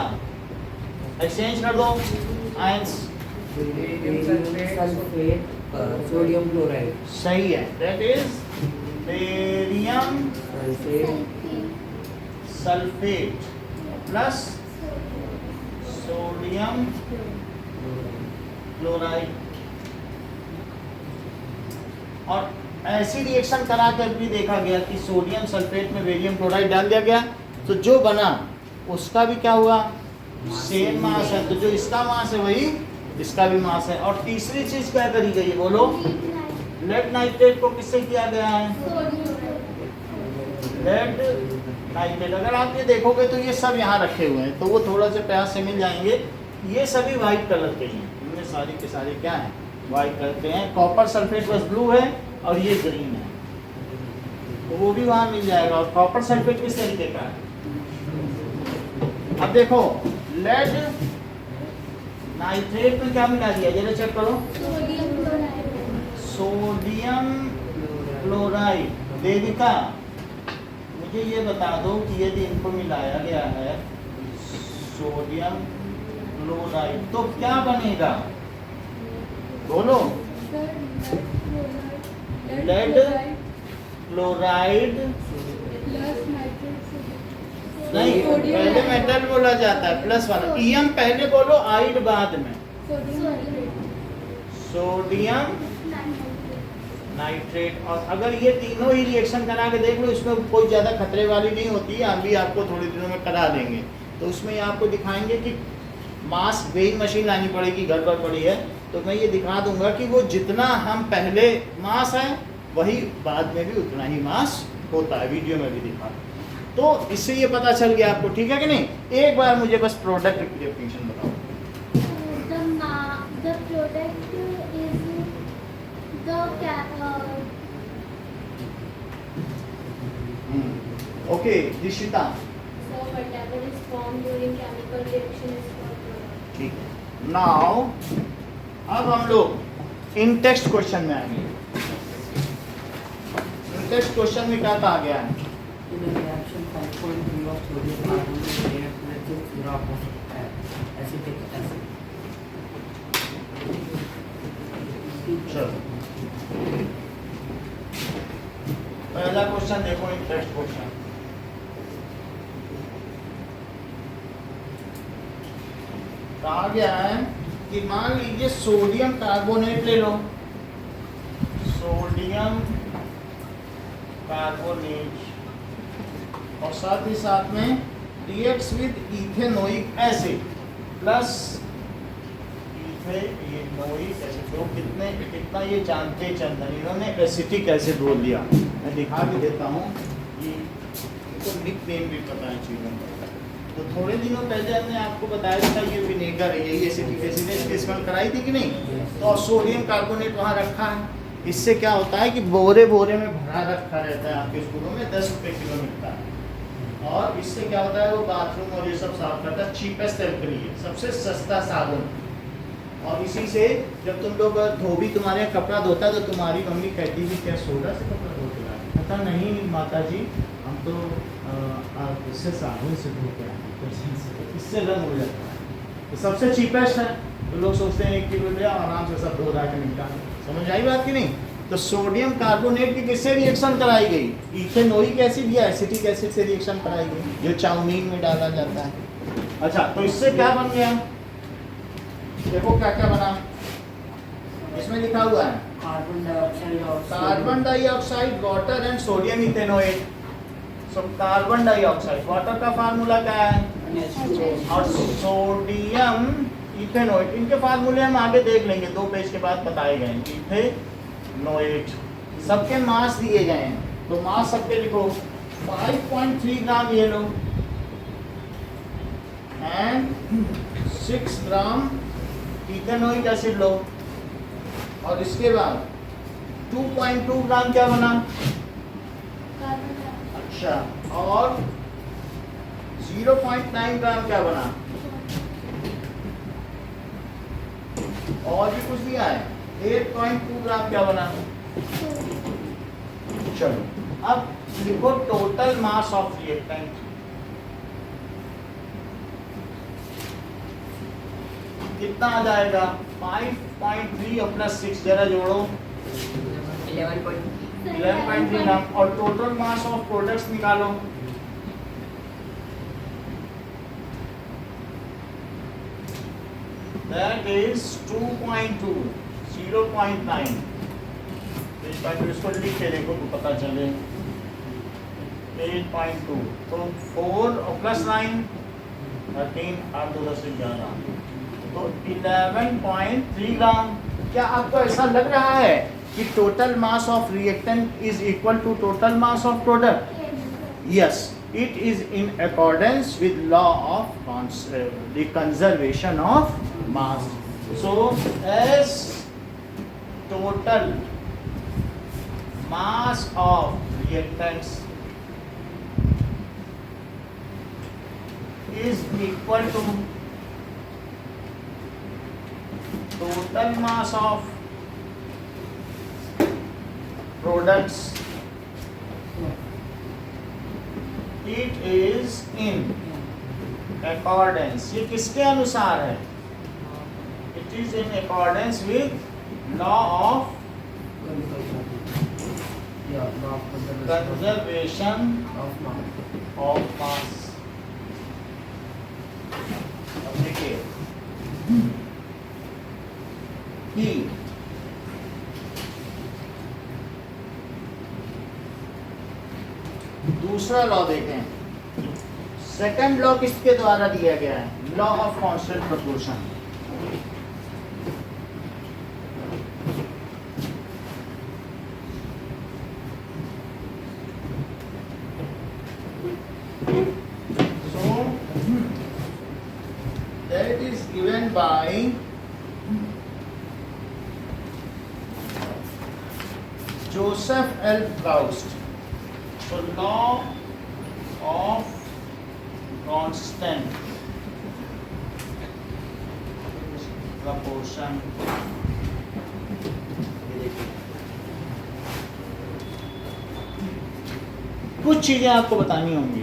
एक्सचेंज कर दो आयंस। सल्फेट, सोडियम क्लोराइड, सही है, that is barium sulphate plus sodium chloride. और ऐसी रिएक्शन करा कर भी देखा गया कि सोडियम सल्फेट में बेरियम क्लोराइड डाल दिया गया, तो जो बना उसका भी क्या हुआ? सेम मास है। तो जो इसका मास है वही इसका भी मास है। और तीसरी चीज क्या करी गई है बोलो? लेड नाइट्रेट को किससे किया गया है? Lead nitrate. अगर आप ये देखोगे तो ये सब यहाँ रखे हुए हैं, तो वो थोड़ा से प्रयास से मिल जाएंगे। ये सभी वाइट कलर के हैं, इनमें सारे के सारे क्या हैं? वाइट कलर के हैं। कॉपर सल्फेट बस ब्लू है और ये ग्रीन है, तो वो भी वहाँ मिल जाएगा। और कॉपर सल्फेट किस तरीके का है? अब देखो, लेड नाइट्रेट में क्या मिला दिया, जरा चेक करो। Sodium chloride. देविका मुझे ये बता दो कि यदि इनको मिलाया गया है सोडियम क्लोराइड तो क्या बनेगा? बोलो। लेड क्लोराइड नहीं, पहले मेटल बोला जाता है प्लस वाला, ईएम पहले बोलो, आइड बाद में। Sodium nitrate. और अगर ये तीनों ही रिएक्शन करा के देख लो, इसमें कोई ज़्यादा खतरे वाली नहीं होती है, अभी आपको थोड़े दिनों में करा देंगे। तो उसमें आपको दिखाएंगे कि मास वेइंग मशीन लानी पड़ेगी, गड़बड़ पड़ी है, तो मैं ये दिखा दूंगा कि वो जितना हम पहले मास है वही बाद में भी उतना ही मास होता है, वीडियो में भी दिखा। तो इससे ये पता चल गया आपको, ठीक है कि नहीं? एक बार मुझे बस प्रोडक्ट की डेफिनेशन बताओ। The product is okay Dishita, so whatever is formed during chemical reaction is called product. ठीक है। नाउ अब हम लोग इन टेक्स्ट क्वेश्चन में आएंगे। टेस्ट क्वेश्चन में क्या कहा गया है? In a reaction, 5.3 of sodium carbonate reacts with 6 drop of acetic acid. चलो पहला क्वेश्चन देखो, इन टेस्ट क्वेश्चन। कहा गया है कि मान लीजिए सोडियम कार्बोनेट ले लो, सोडियम कार्बोनेट, और साथ ही साथ में reacts with ethanoic acid plus ethanoic acid. तो कितना ये जानते चंदन, इन्होंने एसिटिक एसिड बोल दिया। मैं दिखा भी देता हूँ, ये इनको निक नेम भी पता है चीज़ों का। तो थोड़े दिनों पहले हमने आपको बताया था ये विनेगर है, यही एसिटिक एसिड है, इसकी स्मेल कराई थी कि नहीं? तो सोडियम कार्बोनेट वहाँ रखा है। इससे क्या होता है कि बोरे बोरे में भरा रखा रहता है आपके स्कूलों में, 10 रुपये किलो मिलता है। और इससे क्या होता है, वो बाथरूम और ये सब साफ करता है, चीपेस्ट एल्कली है, सबसे सस्ता साबुन। और इसी से जब तुम लोग धोबी तुम्हारे कपड़ा धोता है तो तुम्हारी मम्मी कहती थी क्या सोडा से कपड़ा धोते हैं? पता नहीं माता जी, हम तो इससे साबुन से धोते हैं, इससे रंग हो जाता है, तो सबसे चीपेस्ट है। तो लोग सोचते हैं 1 किलो लिया आराम से सब धो धा के निकाल। समझ आई बात कि नहीं? तो सोडियम कार्बोनेट की किससे रिएक्शन कराई गई? इथेनोइक एसिड या एसिटिक एसिड से रिएक्शन कराई गई, जो चाउमीन में डाला जाता है। अच्छा, तो इससे क्या बन गया? देखो क्या क्या बना, इसमें लिखा हुआ है carbon dioxide, water and sodium ethanoate. So carbon dioxide, water का फार्मूला क्या है, और सोडियम इथेनोएट, इनके फार्मूले हम आगे देख लेंगे, 2 पेज के बाद बताए गए। इथेनोएट सबके मास दिए गए हैं, तो मास सबके लिखो। 5.3 ग्राम ये लो एंड 6 ग्राम इथेनोइक एसिड लो, और इसके बाद 2.2 ग्राम क्या बना? अच्छा, और 0.9 ग्राम क्या बना? और भी कुछ दिया है, 8.2 ग्राम क्या बना? चलो अब लिखो टोटल मास ऑफ रिएक्टेंट। कितना आ जाएगा? 5.3 और प्लस 6 जरा जोड़ो, 11.3 ग्राम। और टोटल मास ऑफ प्रोडक्ट्स निकालो, दैट इज 2.2, 0.9। इसको लिख के देखो तो पता चले। 8.2 तो 4 और प्लस 9 13, 8 2 10 11, तो 11.3 ग्राम। क्या आपको ऐसा लग रहा है कि total mass of reactant is equal to total mass of product? Yes, it is in accordance with law of the conservation of mass. So, as total mass of reactants is equal to total mass of products, it is in accordance, ये किसके अनुसार है? It is in accordance with law of conservation of mass। अब देखिए कि दूसरा law देखें, second law किसके द्वारा दिया गया है? Law of constant proportion. So that is given by Joseph L. Proust। So law of constant proportion, कुछ चीजें आपको बतानी होंगी।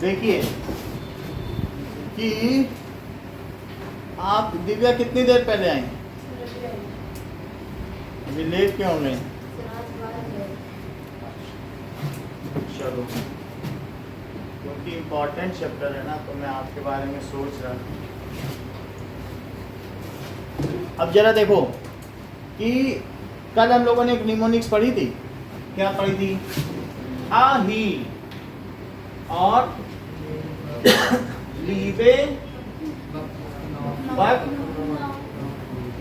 देखिए कि आप दिव्या कितनी देर पहले आई? अभी लेट क्यों हो गए? चलो, क्योंकि इम्पोर्टेंट चैप्टर है ना, तो मैं आपके बारे में सोच रहा था। अब जरा देखो कि कल हम लोगों ने एक निमोनिक्स पढ़ी थी। क्या पढ़ी थी? आ ही और लीवे बक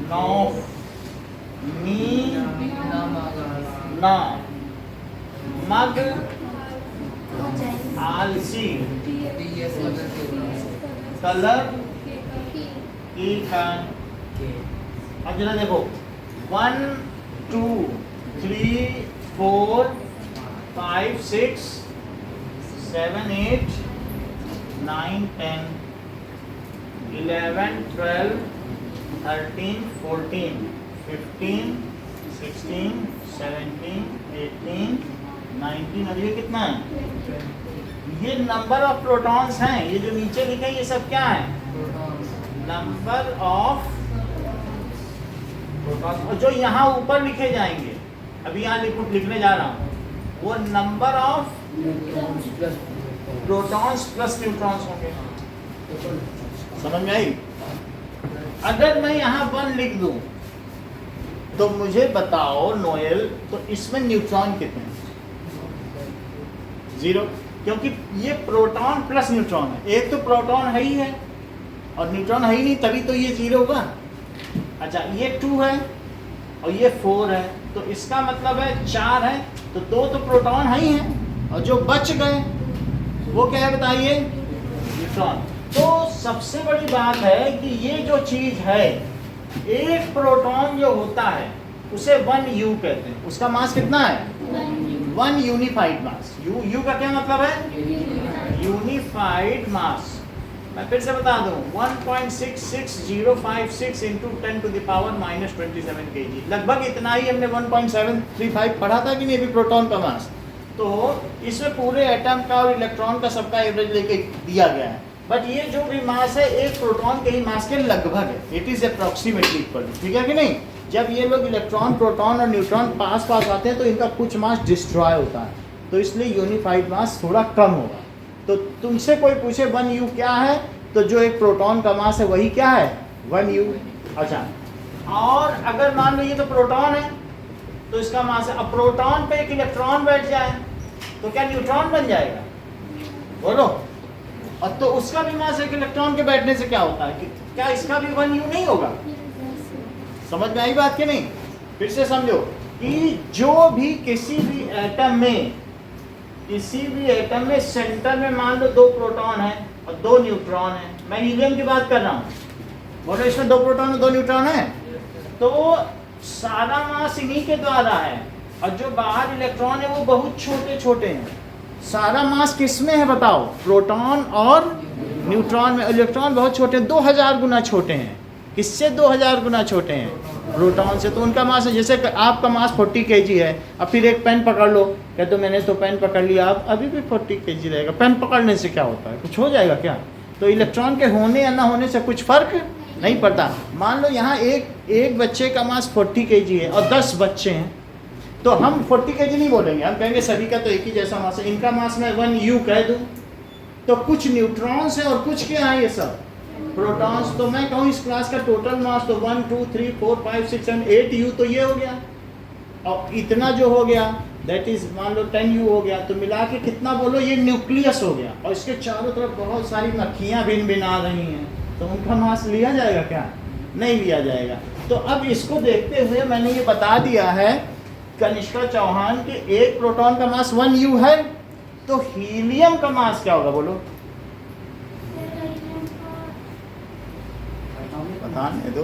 नौ मी ना मग आलसी कलर की का। अब जरा देखो 1 2 3 4 5 6 7 8 9 10 11 12 13 14 15 16 17 18 19 और ये कितना है? ये नंबर ऑफ प्रोटॉन्स हैं। ये जो नीचे लिखे ये सब क्या है? Number of protons. और जो यहाँ ऊपर लिखे जाएंगे, अभी यहाँ लिखने जा रहा हूँ, वो number of protons plus neutrons होंगे। समझ में आई? अगर मैं यहाँ 1 लिख दूं तो मुझे बताओ नोएल, तो इसमें न्यूट्रॉन कितने हैं? 0, क्योंकि ये प्रोटॉन प्लस न्यूट्रॉन है। एक तो प्रोटॉन है ही है और न्यूट्रॉन है ही नहीं, तभी तो ये 0 होगा। अच्छा, ये 2 है और ये 4 है, तो इसका मतलब है 4 है, तो 2 तो प्रोटॉन है ही है और जो बच गए वो क्या है बताइए? न्यूट्रॉन। तो सबसे बड़ी बात है कि ये जो चीज है, एक प्रोटॉन जो होता है उसे 1U कहते हैं। उसका मास कितना है? 1 यूनिफाइड मास। यू का क्या मतलब है? Unified mass. मैं फिर से बता दूं, 1.66056 into 10 to the power -27 kg। लगभग इतना ही हमने 1.735 पढ़ा था कि नहीं अभी प्रोटॉन का मास। तो इसमें पूरे एटम का और इलेक्ट्रॉन का सबका एवरेज लेके दिया गया है। बट ये जो भी मास है एक प्रोटॉन के ही मास के लगभग है। It is approximately equal. ठीक है कि नहीं? जब ये लोग इलेक्ट्रॉन, प्रोटॉन और न्यूट्रॉन पास पास आते हैं तो इनका कुछ मास डिस्ट्रॉय होता है, तो इसलिए यूनिफाइड मास थोड़ा कम होगा। तो तुमसे कोई पूछे 1U क्या है, तो जो एक प्रोटॉन का मास है वही क्या है? 1U। अच्छा, और अगर मान लो ये तो प्रोटॉन है तो इसका मास है, अब प्रोटॉन पे एक इलेक्ट्रॉन बैठ जाए तो क्या न्यूट्रॉन बन जाएगा? बोलो। और तो उसका भी मास एक इलेक्ट्रॉन के बैठने से क्या होता है कि क्या इसका भी 1U नहीं होगा? समझ में आई बात कि नहीं? फिर से समझो कि जो भी किसी भी एटम में सेंटर में मान लो 2 प्रोटॉन है और 2 न्यूट्रॉन है। मैं हीलियम की बात कर रहा हूँ। बोलो, इसमें 2 प्रोटॉन और 2 न्यूट्रॉन है, तो सारा मास इन्हीं के द्वारा है और जो बाहर इलेक्ट्रॉन है वो बहुत छोटे छोटे हैं। सारा मास किसमें है बताओ? प्रोटॉन और न्यूट्रॉन में। इलेक्ट्रॉन बहुत छोटे हैं, 2000 गुना छोटे हैं। किससे 2000 गुना छोटे हैं? प्रोटॉन से। तो उनका मास है, जैसे आपका मास 40 kg है, अब फिर एक पेन पकड़ लो, कहते तो मैंने तो पेन पकड़ लिया, आप अभी भी 40 kg रहेगा। पेन पकड़ने से क्या होता है? कुछ हो जाएगा क्या? तो इलेक्ट्रॉन के होने या ना होने से कुछ फर्क नहीं पड़ता। मान लो यहाँ एक बच्चे का मास 40 kg है और 10 बच्चे हैं, तो हम 40 kg नहीं बोलेंगे, हम कहेंगे सभी का तो एक ही जैसा मास है। इनका मास मैं 1U कह दूँ तो कुछ न्यूट्रॉन्स हैं और कुछ क्या है? ये सब प्रोटॉन्स। तो मैं कहूँ इस क्लास का टोटल मास तो 1 2 3 4 5 6 7 8U, तो ये हो गया। और इतना जो हो गया दैट इज मान लो 10U हो गया। तो मिला के कितना बोलो? ये न्यूक्लियस हो गया और इसके चारों तरफ बहुत सारी मक्खियाँ भिन भिन आ रही हैं, तो उनका मास लिया जाएगा क्या? नहीं लिया जाएगा। तो अब इसको देखते हुए मैंने ये बता दिया है कनिष्का चौहान के एक प्रोटॉन का मास 1U है, तो हीलियम का मास क्या होगा बोलो? बताने दो,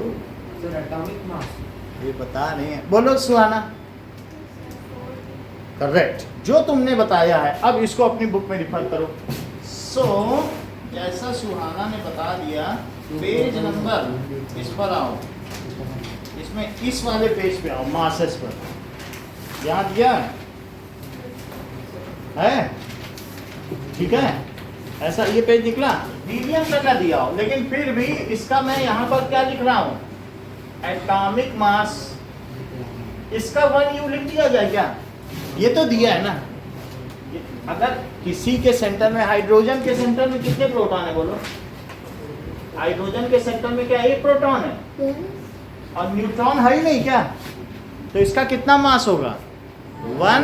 एटॉमिक मास ये बता रहे हैं। बोलो सुहाना। करेक्ट, जो तुमने बताया है। अब इसको अपनी बुक में रिफर करो। सो जैसा सुहाना ने बता दिया, पेज नंबर इस पर आओ, इसमें इस वाले पेज पे आओ, मासेस पर। यहाँ दिया है? ठीक है, ऐसा ये पेज निकला। हीलियम का ना दिया हो, लेकिन फिर भी इसका मैं यहाँ पर क्या लिख रहा हूँ, एटॉमिक मास, इसका 1U लिख दिया जाए क्या? ये तो दिया है ना। अगर किसी के सेंटर में, हाइड्रोजन के सेंटर में कितने प्रोटॉन है बोलो? हाइड्रोजन के सेंटर में क्या एक प्रोटॉन है और न्यूट्रॉन है ही नहीं क्या? तो इसका कितना मास होगा? 1।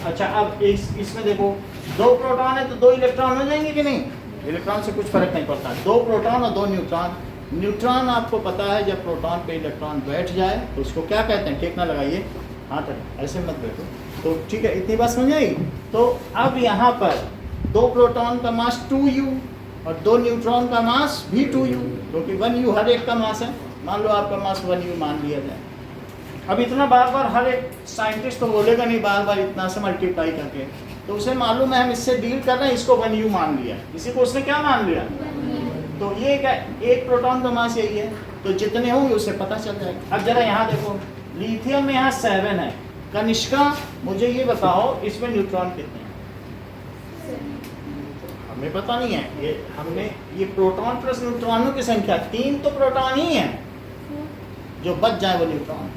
अच्छा अब इसमें देखो, 2 प्रोटॉन है तो 2 इलेक्ट्रॉन हो जाएंगे कि नहीं? इलेक्ट्रॉन से कुछ फर्क नहीं पड़ता, 2 प्रोटॉन और 2 न्यूट्रॉन। न्यूट्रॉन आपको पता है जब प्रोटॉन पे इलेक्ट्रॉन बैठ जाए तो उसको क्या कहते हैं? ठीक ना लगाइए हाथ, ऐसे मत बैठो। तो ठीक है, इतनी बात समझ आई। तो अब यहाँ पर 2 प्रोटॉन का मास 2U और 2 न्यूट्रॉन का मास भी 2U, क्योंकि 1U हर एक का मास है। मान लो आपका मास 1U मान लिया जाए। अब इतना बार बार हर एक साइंटिस्ट तो बोलेगा नहीं बार बार इतना से मल्टीप्लाई करके, तो उसे मालूम है हम इससे डील कर रहे हैं, इसको 1U मान लिया, इसी को उसने क्या मान लिया? तो ये क्या, एक प्रोटॉन का मास यही है, तो जितने होंगे उसे पता चल जाएगा। अब जरा यहाँ देखो, लिथियम में यहाँ 7 है। कनिष्का मुझे ये बताओ इसमें न्यूट्रॉन कितने हैं? हमें पता नहीं है, ये हमने ये प्रोटॉन प्लस न्यूट्रॉनों की संख्या 3 तो प्रोटॉन ही है, जो बच जाए वो न्यूट्रॉन।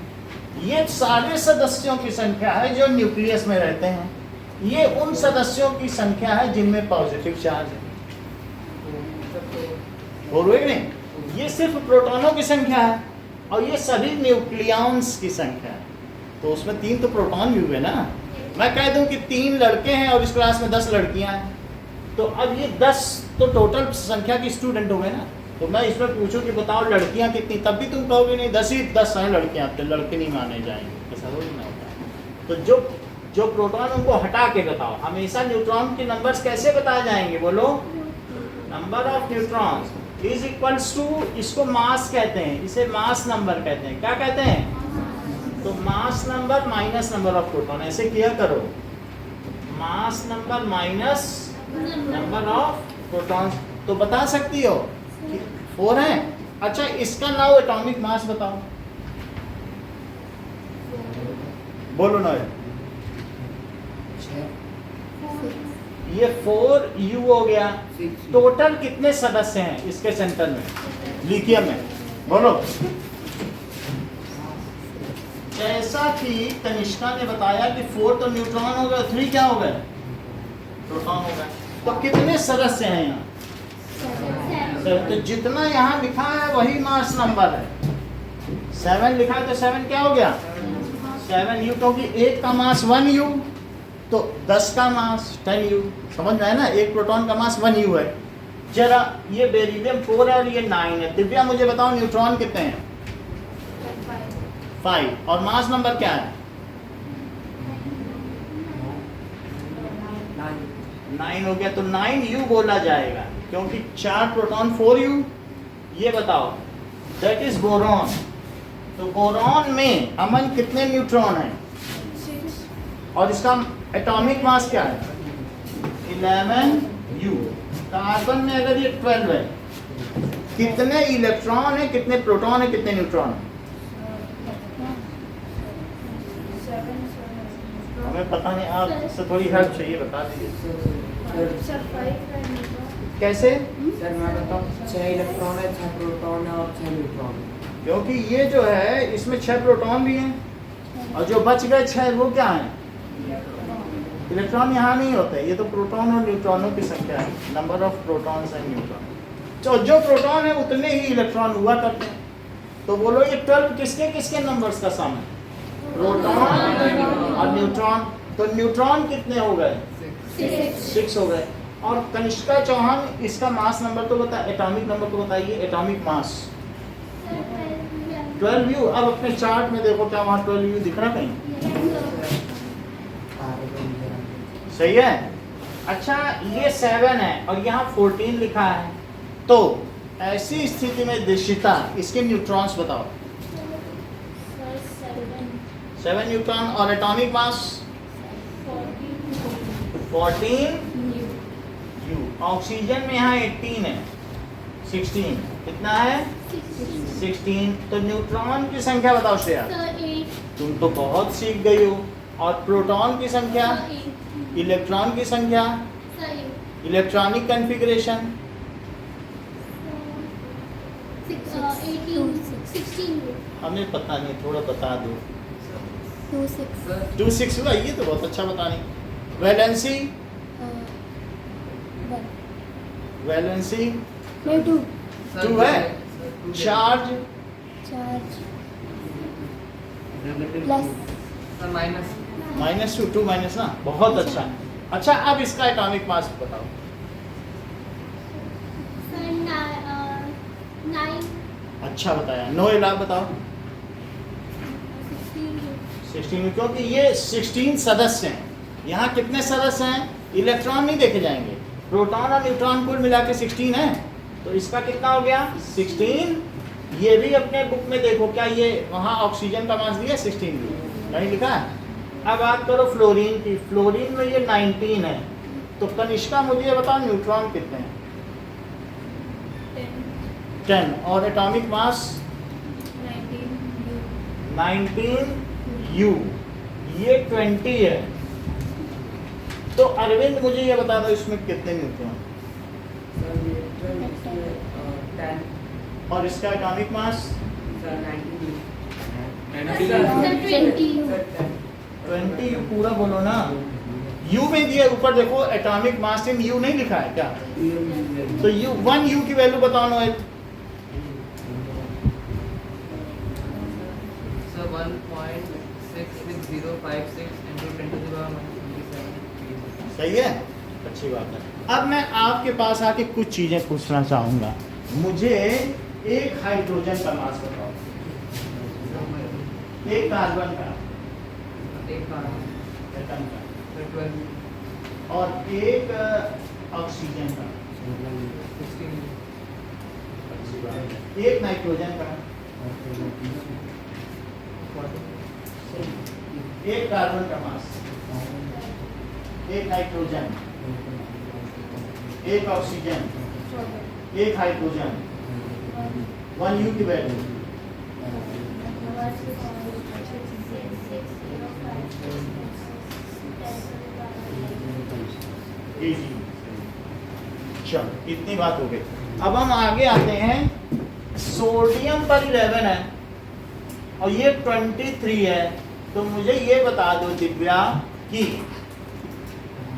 ये सारे सदस्यों की संख्या है जो न्यूक्लियस में रहते हैं। ये उन सदस्यों की संख्या है जिनमें पॉजिटिव चार्ज है। बोलो कि नहीं? ये सिर्फ प्रोटॉनों की संख्या है और ये सभी न्यूक्लियॉन्स की संख्या है। तो उसमें 3 तो प्रोटॉन भी हुए ना। मैं कह दूं कि 3 लड़के हैं और इस क्लास में 10 लड़कियां हैं, तो अब ये 10 तो टोटल संख्या की स्टूडेंट हो गए ना। तो मैं इसमें पूछूं कि बताओ लड़कियां कितनी, तब भी तुम कहोगे नहीं 10 ही 10 हैं लड़कियां, तो लड़के नहीं माने जाएंगे, ऐसा हो ही ना होता। तो जो प्रोटॉन उनको हटा के बताओ। हमेशा न्यूट्रॉन के नंबर्स कैसे बताए जाएंगे बोलो? Number of neutrons is equals to, इसको मास कहते हैं, इसे मास नंबर कहते हैं। क्या कहते हैं? तो mass number minus number of proton, ऐसे किया करो, mass number minus number of protons. तो बता सकती हो कि 4 है। अच्छा इसका नाउ एटॉमिक मास बताओ, बोलो ना। ये 4U हो गया। टोटल कितने सदस्य हैं इसके सेंटर में, लिथियम में? बोलो। जैसा कि तनिष्का ने बताया कि 4 तो न्यूट्रॉन हो गए, 3 क्या हो गए? प्रोटॉन हो गए। तो कितने सदस्य हैं यहाँ? तो जितना यहाँ लिखा है वही मास नंबर है। 7 लिखा है तो 7 क्या हो गया? 7U, क्योंकि एक का मास 1U तो 10 का मास 10U। समझ में है ना? एक प्रोटॉन का मास 1U है। जरा ये बेरिलियम 4 है और ये 9 है। दिव्या मुझे बताओ न्यूट्रॉन कितने हैं? 5। और मास नंबर क्या है? 9 हो गया। तो 9U बोला जाएगा क्योंकि 4 प्रोटॉन 4U। ये बताओ दैट इज बोरॉन। तो बोरॉन में अमन कितने न्यूट्रॉन हैं? 6। और इसका एटॉमिक मास क्या है? 11U। कार्बन में अगर ये 12 है, कितने इलेक्ट्रॉन है, कितने प्रोटॉन है, कितने न्यूट्रॉन है? हमें पता नहीं, आपसे थोड़ी हेल्प चाहिए, बता दीजिए कैसे। सर मैं बताऊँ, 6 इलेक्ट्रॉन है, 6 प्रोटॉन है और 6 न्यूट्रॉन है। क्योंकि ये जो है इसमें 6 प्रोटॉन भी हैं और जो बच गए 6 वो क्या है? इलेक्ट्रॉन यहाँ नहीं होते, ये तो प्रोटॉन और न्यूट्रॉनों की संख्या है, number of protons and neutron. तो जो प्रोटॉन है उतने ही इलेक्ट्रॉन हुआ करते हैं। तो बोलो ये 12 किसके किसके नंबर्स का सम है? प्रोटॉन और न्यूट्रॉन। तो न्यूट्रॉन कितने हो गए? 6 हो गए। और कनिष्का चौहान इसका मास नंबर तो बता, एटॉमिक नंबर तो बताइए, एटॉमिक मास 12U। अब अपने चार्ट में देखो क्या वहाँ 12U दिख रहा कहीं? सही है। अच्छा ये 7 है और यहाँ 14 लिखा है। तो ऐसी स्थिति में दिशिता इसके न्यूट्रॉन्स बताओ। 7 न्यूट्रॉन और एटॉमिक मास 14U। ऑक्सीजन में यहाँ 18 है, 16 कितना है? 16। तो न्यूट्रॉन की संख्या बताओ श्रेया। तुम तो बहुत सीख गई हो। और प्रोटॉन की संख्या, इलेक्ट्रॉन की संख्या 6 इलेक्ट्रॉनिक कॉन्फ़िगरेशन 16 हमें पता नहीं, थोड़ा बता दो। सर 2-6 हुआ, ये तो बहुत अच्छा बता नहीं। वैलेंसी वैलेंसी सर 2 है। चार्ज सर माइनस -2 माइनस ना, बहुत अच्छा। अच्छा, अब इसका एटॉमिक मास बताओ। 9 अच्छा बताया। 9 इलाक बताओ। 16, क्योंकि ये 16 सदस्य हैं। यहाँ कितने सदस्य हैं? इलेक्ट्रॉन नहीं देखे जाएंगे, प्रोटॉन और न्यूट्रॉन कुल मिला के 16 है। तो इसका कितना हो गया? 16। ये भी अपने बुक में देखो, क्या ये वहाँ ऑक्सीजन का मास दिया 16 भी कहीं लिखा है? अब बात करो फ्लोरीन की। फ्लोरीन में ये 19 है। तो कनिष्का मुझे ये बताओ न्यूट्रॉन कितने हैं? 10। और एटॉमिक मास 19 U, ये 20 है। तो अरविंद मुझे ये बता दो इसमें कितने न्यूट्रॉन? सर ये 10 और इसका एटॉमिक मास? सर 19 20। पूरा बोलो ना। U में दिया, ऊपर देखो एटॉमिक मास इन U नहीं लिखा है क्या? तो U 1 U की वैल्यू बताओ Noel. Sir 1.66056 into 10 to the power -27 सही है, अच्छी बात है। अब मैं आपके पास आके कुछ चीजें पूछना चाहूंगा। मुझे एक हाइड्रोजन का मास बताओ, एक कार्बन का, एक कार्बन एटम का, सर 12 और एक ऑक्सीजन का। 16 अच्छी बात है। एक नाइट्रोजन का, एक कार्बन का मास, एक नाइट्रोजन, एक ऑक्सीजन, एक हाइड्रोजन, 1 U की वैल्यू। चलो, इतनी बात हो गई। अब हम आगे आते हैं। सोडियम पर 11 है और ये 23 है। तो मुझे ये बता दो दिव्या कि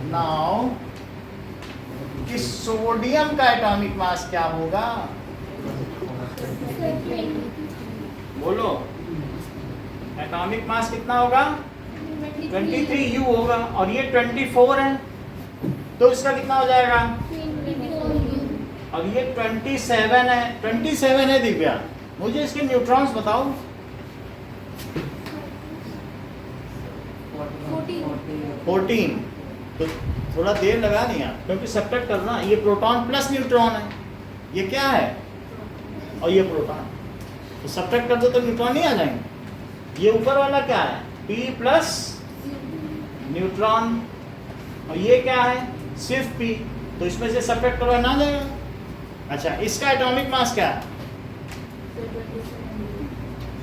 नाउ कि सोडियम का एटॉमिक मास क्या होगा? बोलो, एटॉमिक मास कितना होगा? 23 U होगा। और ये 24 है, तो इसका कितना हो जाएगा? और ये 27 है। 27 है दिव्या, मुझे इसके न्यूट्रॉन्स बताओ। 14। तो थोड़ा देर लगा नहीं आप, क्योंकि सब्ट्रैक्ट करना। ये प्रोटॉन प्लस न्यूट्रॉन है, ये क्या है? और ये प्रोटॉन, तो सब्ट्रैक्ट कर दो तो न्यूट्रॉन नहीं आ जाएंगे। ये ऊपर वाला क्या है? P plus neutron. और ये क्या है? सिर्फ P। तो इसमें से सब्ट्रैक्ट करवाना आ जाएगा। अच्छा, इसका एटॉमिक मास क्या है?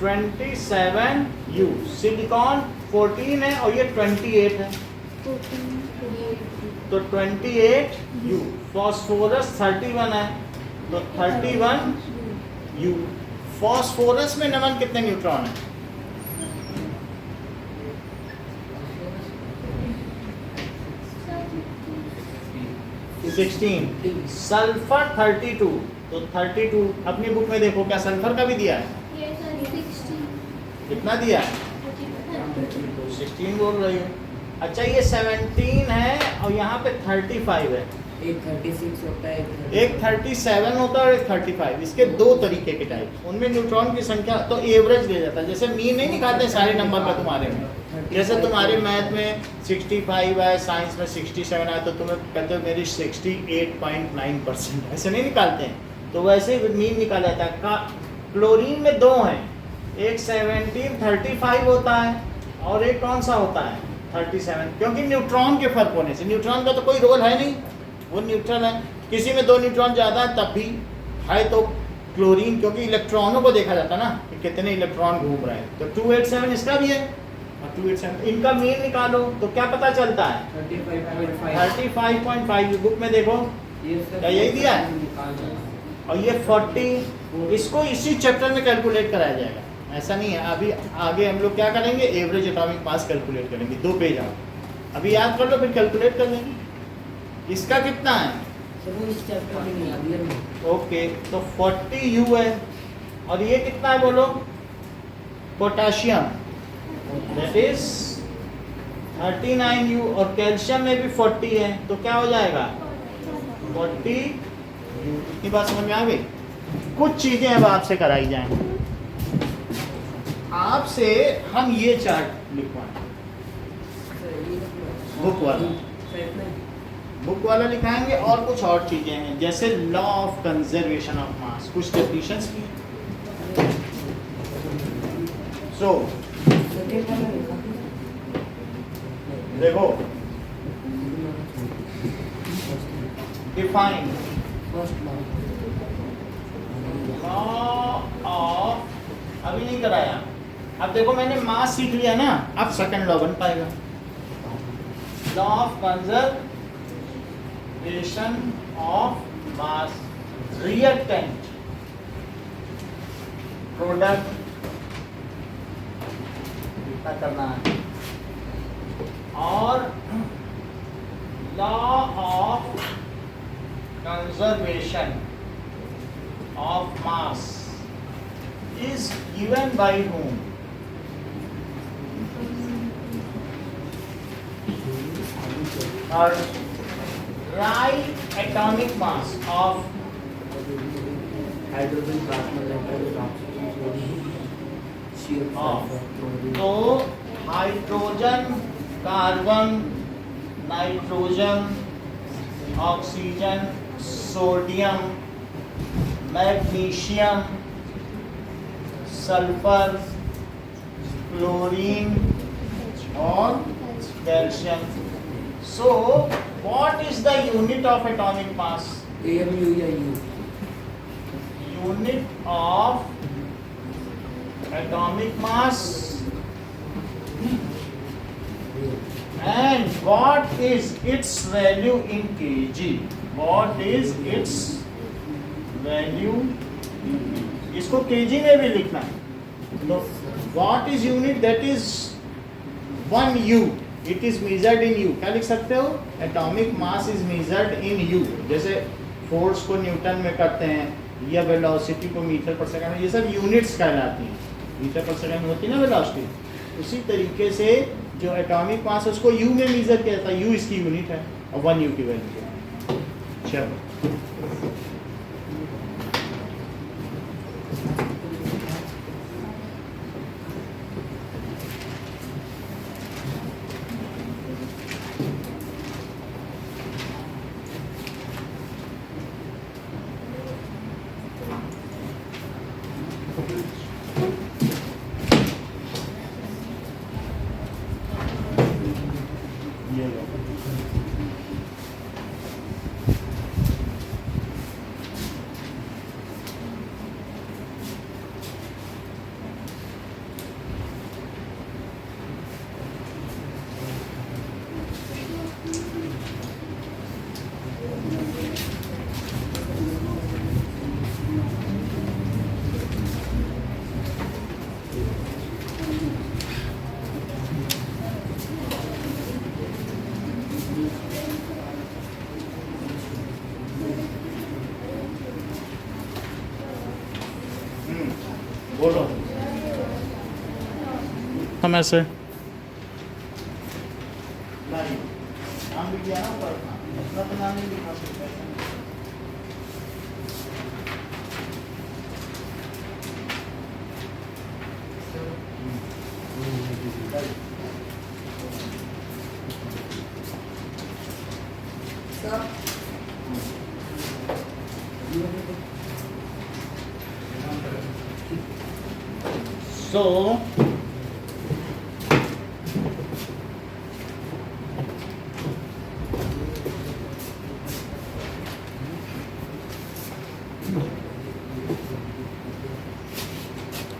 27 U। सिलिकॉन 14 है और ये 28 है, तो 28 U। फॉस्फोरस 31 है, तो 31 U। फॉस्फोरस में नमन कितने न्यूट्रॉन है? 16। सल्फर 32, तो 32 अपनी बुक में देखो, क्या सल्फर का भी दिया है? कितना दिया है? 16 बोल रही हो। अच्छा, ये 17 है और यहाँ पे 35 है। एक 36 होता है, एक 37 होता है और एक 35। इसके दो तरीके के टाइप, उनमें न्यूट्रॉन की संख्या तो एवरेज ले जाता है। जैसे मीन नहीं निकालते सारे नंबर का तुम्हारे में, जैसे तुम्हारे मैथ में 65 है, साइंस में 67 है, तो तुम्हें कहते हो मेरी 68.9%, ऐसे नहीं निकालते हैं। तो वैसे ही मीन निकाला जाता है। क्लोरीन में दो हैं, एक 1735 होता है और एक कौन सा होता है? 37, क्योंकि न्यूट्रॉन के फर्क होने से। न्यूट्रॉन का तो कोई रोल है नहीं, वो न्यूट्रल है। किसी में 2 न्यूट्रॉन ज़्यादा है तब भी है, तो क्लोरीन, क्योंकि इलेक्ट्रॉनों को देखा जाता है ना कि कितने इलेक्ट्रॉन घूम रहे हैं। तो 287 इसका भी है। और 2 8 7, इनका मीन निकालो तो क्या पता चलता है? 35.5 35.5 बुक में देखो, ये सर क्या यही दिया है? निकाल दो। और ये 40, इसको इसी चैप्टर में कैलकुलेट कराया जाएगा, ऐसा नहीं है। अभी आगे हम लोग क्या करेंगे, एवरेज एटॉमिक मास कैलकुलेट करेंगे, 2 पेज आओ, अभी याद कर लो फिर कैलकुलेट कर लेंगे। इसका कितना है? सर वो इस चैप्टर में नहीं, अगले में। ओके, तो 40 U है, और ये कितना है बोलो? पोटेशियम, दैट इज 39 U, और कैल्शियम में भी 40 है, तो क्या हो जाएगा? 40 U। इतनी बात समझ में आ गई? कुछ चीजें अब आपसे कराई जाएंगी, आपसे हम ये चार्ट लिखवाएं, बुक वाला, बुक वाला लिखाएंगे, और कुछ और चीजें हैं जैसे लॉ ऑफ कंजर्वेशन ऑफ मास, कुछ डेफिनेशंस की। सो सेकंड वाला लिखा देखो, डिफाइन फर्स्ट लॉ ऑफ, अभी नहीं कराया, अब देखो मैंने मास सीख लिया ना, अब सेकंड लॉ बन पाएगा। Law of conservation of mass, reactant, product इतना करना है, और law of conservation of mass is given by whom? Or write atomic mass of hydrogen, plasma, nitrogen, oxygen, sodium, share of, chlorine. तो hydrogen, carbon, nitrogen, oxygen, sodium, magnesium, sulphur, chlorine और calcium. So what is the unit of atomic mass? AMU या U? Unit of atomic mass, and what is its value in kg? What is its value in kg? इसको kg में भी लिखना है, तो what is unit? That is 1 U. It is measured in U. क्या लिख सकते हो? Atomic mass is measured in U. जैसे फोर्स को न्यूटन में करते हैं, या वेलोसिटी को मीटर पर सेकंड में, ये सब यूनिट्स कहलाती हैं। मीटर पर सेकंड में होती है ना वेलोसिटी, उसी तरीके से जो एटॉमिक मास है उसको यू में मेजर किया जाता है, यू इसकी यूनिट है, और 1 U की वैल्यू है। चलो ये लो। बोलो हम ऐसे नहीं, नाम भी दिया ना ऊपर, अपना तो नाम नहीं लिखा सकते। So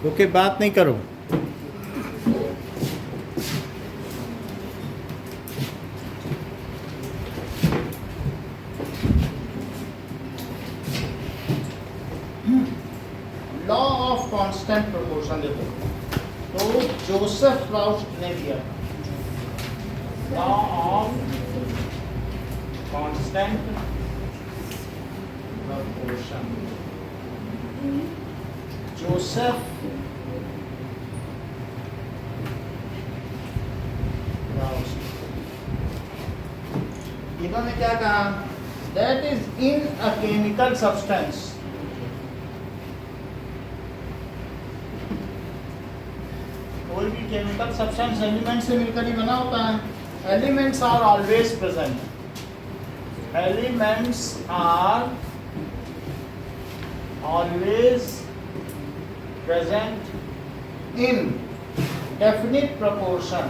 ओके, बात नहीं करो। ऑफ कांस्टेंट प्रोपोर्शन देखो, तो जोसेफ फ्राउस्ट ने दिया law of constant proportion. Joseph Proust, इन्होंने क्या कहा, that is in a chemical substance, कोई भी केमिकल सब्सटेंस एलिमेंट से मिलकर ही बना होता है। Elements are always present, elements are always present in definite proportion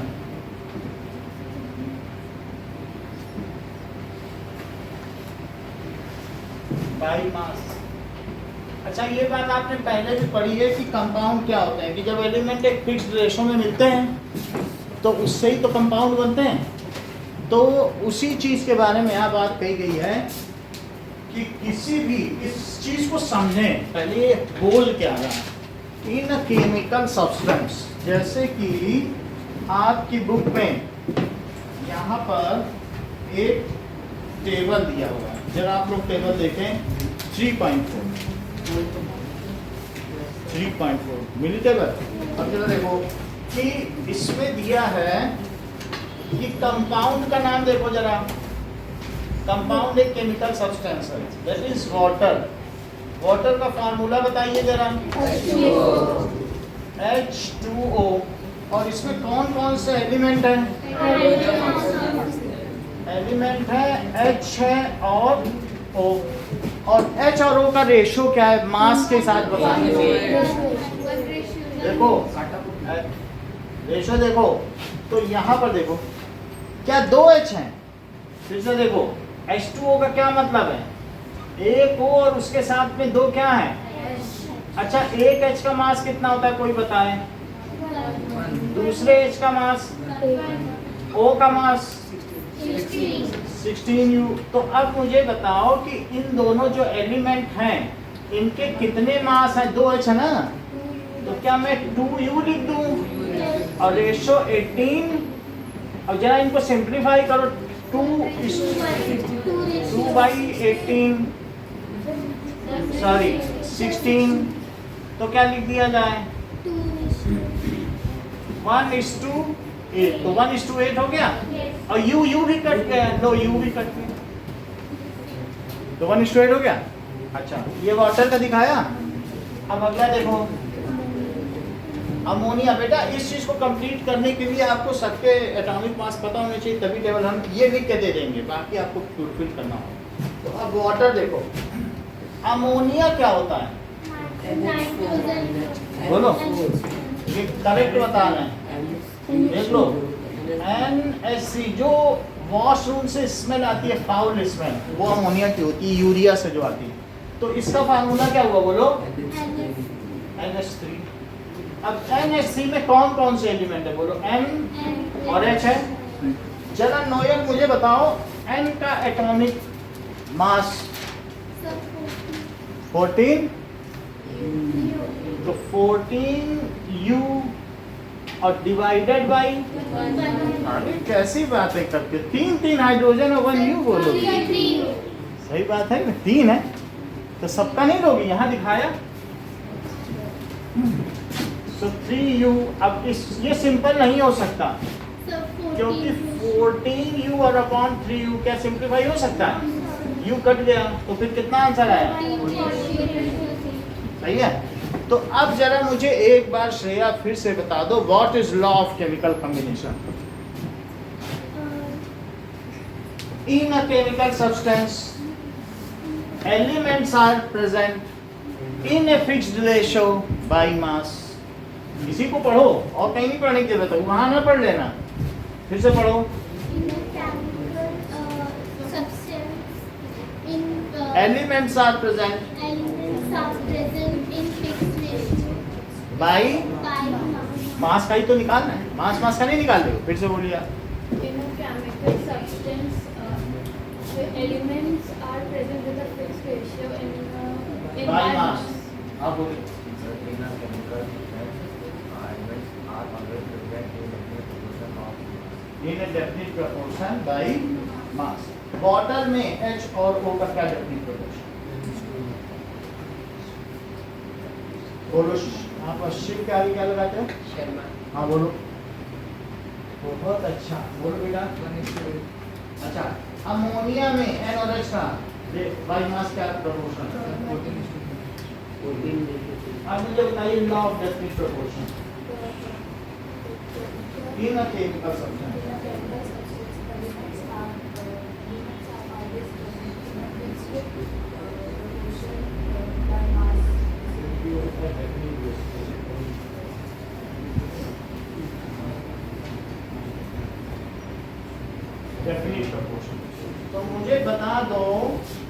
by mass. अच्छा, ये बात आपने पहले भी पढ़ी है कि कंपाउंड क्या होते हैं, कि जब एलिमेंट एक फिक्स्ड रेशो में मिलते हैं तो उससे ही तो कंपाउंड बनते हैं। तो उसी चीज के बारे में यहाँ बात कही गई है कि किसी भी इस चीज को समझें, पहले ये बोल क्या रहा है। इन केमिकल सब्सटेंस, जैसे कि आपकी बुक में यहाँ पर एक टेबल दिया हुआ है, जरा आप लोग टेबल देखें, 3.4 मिली टेबल। अब जरा देखो कि इसमें दिया है कि कंपाउंड का नाम देखो जरा। कंपाउंड एक केमिकल सब्सटेंस है, दैट इज वाटर। वाटर का फार्मूला बताइए जरा, H2O। और इसमें कौन कौन से एलिमेंट हैं? एलिमेंट है H है और O। और H और O का रेशो क्या है मास के साथ बताइए। देखो रेशो देखो, तो यहाँ पर देखो क्या 2 H हैं। फिर से देखो H2O का क्या मतलब है, एक O और उसके साथ में 2 क्या है। अच्छा, एक H का मास कितना होता है कोई बताए? दूसरे H का मास, O का मास 16U। तो अब मुझे बताओ कि इन दोनों जो एलिमेंट हैं इनके कितने मास हैं? 2H है ना, तो क्या मैं 2U लिख दूं और रेशो 18। अब जरा इनको सिंप्लीफाई करो, 2/18 सॉरी 16, तो क्या लिख दिया जाए? 1:8। तो 1:8 हो गया। और U भी कट गया, लो U भी कट गया, तो 1:8 हो गया। अच्छा, ये वाटर का दिखाया। अब अगला देखो अमोनिया। बेटा इस चीज को कंप्लीट करने के लिए आपको सबके एटॉमिक मास पता होने चाहिए, तभी टेबल हम ये लिख के दे देंगे, बाकी आपको फुलफिल करना होगा। तो अब वाटर देखो, अमोनिया क्या होता है? बोलो, ये करेक्ट बता रहे हैं, देख लो। NHC, जो वॉशरूम से स्मेल आती है, फाउल स्मेल, वो अमोनिया की होती है, यूरिया से जो आती है। तो इसका फार्मूला क्या हुआ बोलो? NH3। अब NHC में कौन कौन से एलिमेंट है बोलो? M और H है। जरा नोयल मुझे बताओ N का एटॉमिक मास 14, तो 14U और डिवाइडेड बाई, अरे कैसी बातें करते, 3 हाइड्रोजन और 1U बोलो। सही बात है, 3 है तो सबका नहीं लोगी, यहाँ दिखाया। तो 3U। अब ये सिंपल नहीं हो सकता क्योंकि 14U और अपॉन 3U क्या सिंप्लीफाई हो सकता है? U कट गया, तो फिर कितना आंसर आया? सही है। तो अब जरा मुझे एक बार श्रेया फिर से बता दो, what is law of chemical combination? In a chemical substance elements are present in a fixed ratio by mass. इसी को पढ़ो और कहीं नहीं पढ़ने की जरूरत है, वहां ना पढ़ लेना, फिर से पढ़ो। Elements are present by mass का ही तो निकालना है, मास का नहीं निकाल दो। फिर से बोलिए। In a chemical substance, elements are present with a fixed ratio in by one mass. mass. आप बोलिए। greener chemical elements are always present in definite proportion of in a definite proportion by mass. Water में H और O का क्या definite proportion? बोलो आप शिव के आगे क्या लगाते हो? शर्मा हाँ बोलो। बहुत अच्छा, बोलो बेटा। अच्छा, अमोनिया में N और H का बाई मास क्या प्रोपोर्शन? 14 अब मुझे बताइए law of definite proportion in a chemical substance. Definite proportion. तो मुझे बता दो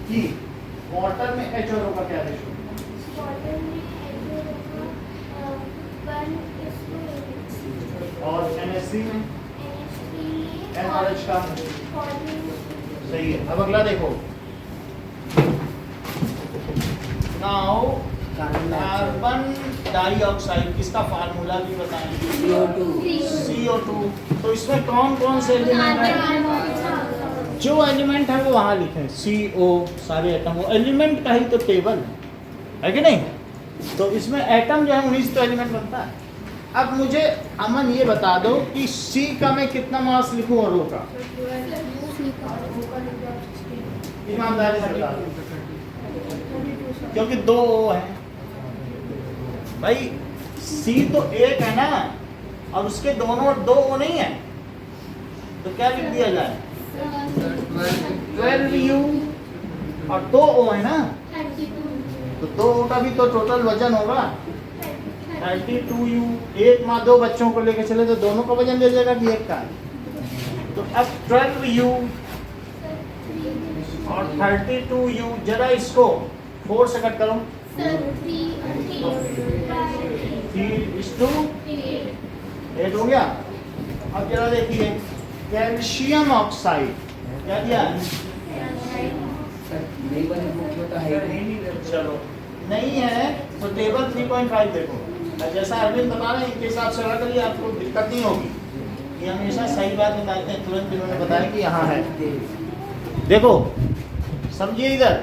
कि वाटर में H और O का क्या रेशियो? और NH3 में N और H का सही है। अब अगला देखो। नाउ कार्बन डाइऑक्साइड किसका फार्मूला भी बताएंगे? CO2। तो इसमें कौन कौन से एलिमेंट है? जो एलिमेंट है वो वहां लिखे CO सारे एटम, वो एलिमेंट का ही तो टेबल है कि नहीं? तो इसमें एटम जो है उन्हीं से तो एलिमेंट बनता है। अब मुझे अमन ये बता दो कि C का मैं कितना मास लिखूं और O का? ईमानदारी से बता दो, क्योंकि 2 O है भाई। C तो एक है ना, और उसके दोनों 2 O नहीं है, तो क्या लिख दिया जाए? 12U और 2 O है ना, तो 2 O का भी तो टोटल वजन होगा 32U। एक माँ 2 बच्चों को लेके चले तो दोनों का वजन ले जाएगा कि एक का? तो अब 12U और 32U, जरा इसको 4 से कट करो। 3:8 हो गया। अब जरा देखिए कैल्शियम ऑक्साइड क्या दिया? नहीं बनी बुक में तो है ही नहीं। चलो नहीं है तो टेबल 3.5 देखो। जैसा अरविंद बता रहे हैं इनके हिसाब से लगा करिए, आपको दिक्कत नहीं होगी। ये हमेशा सही बात बताते हैं, तुरंत इन्होंने बताया कि यहाँ है। देखो समझिए इधर,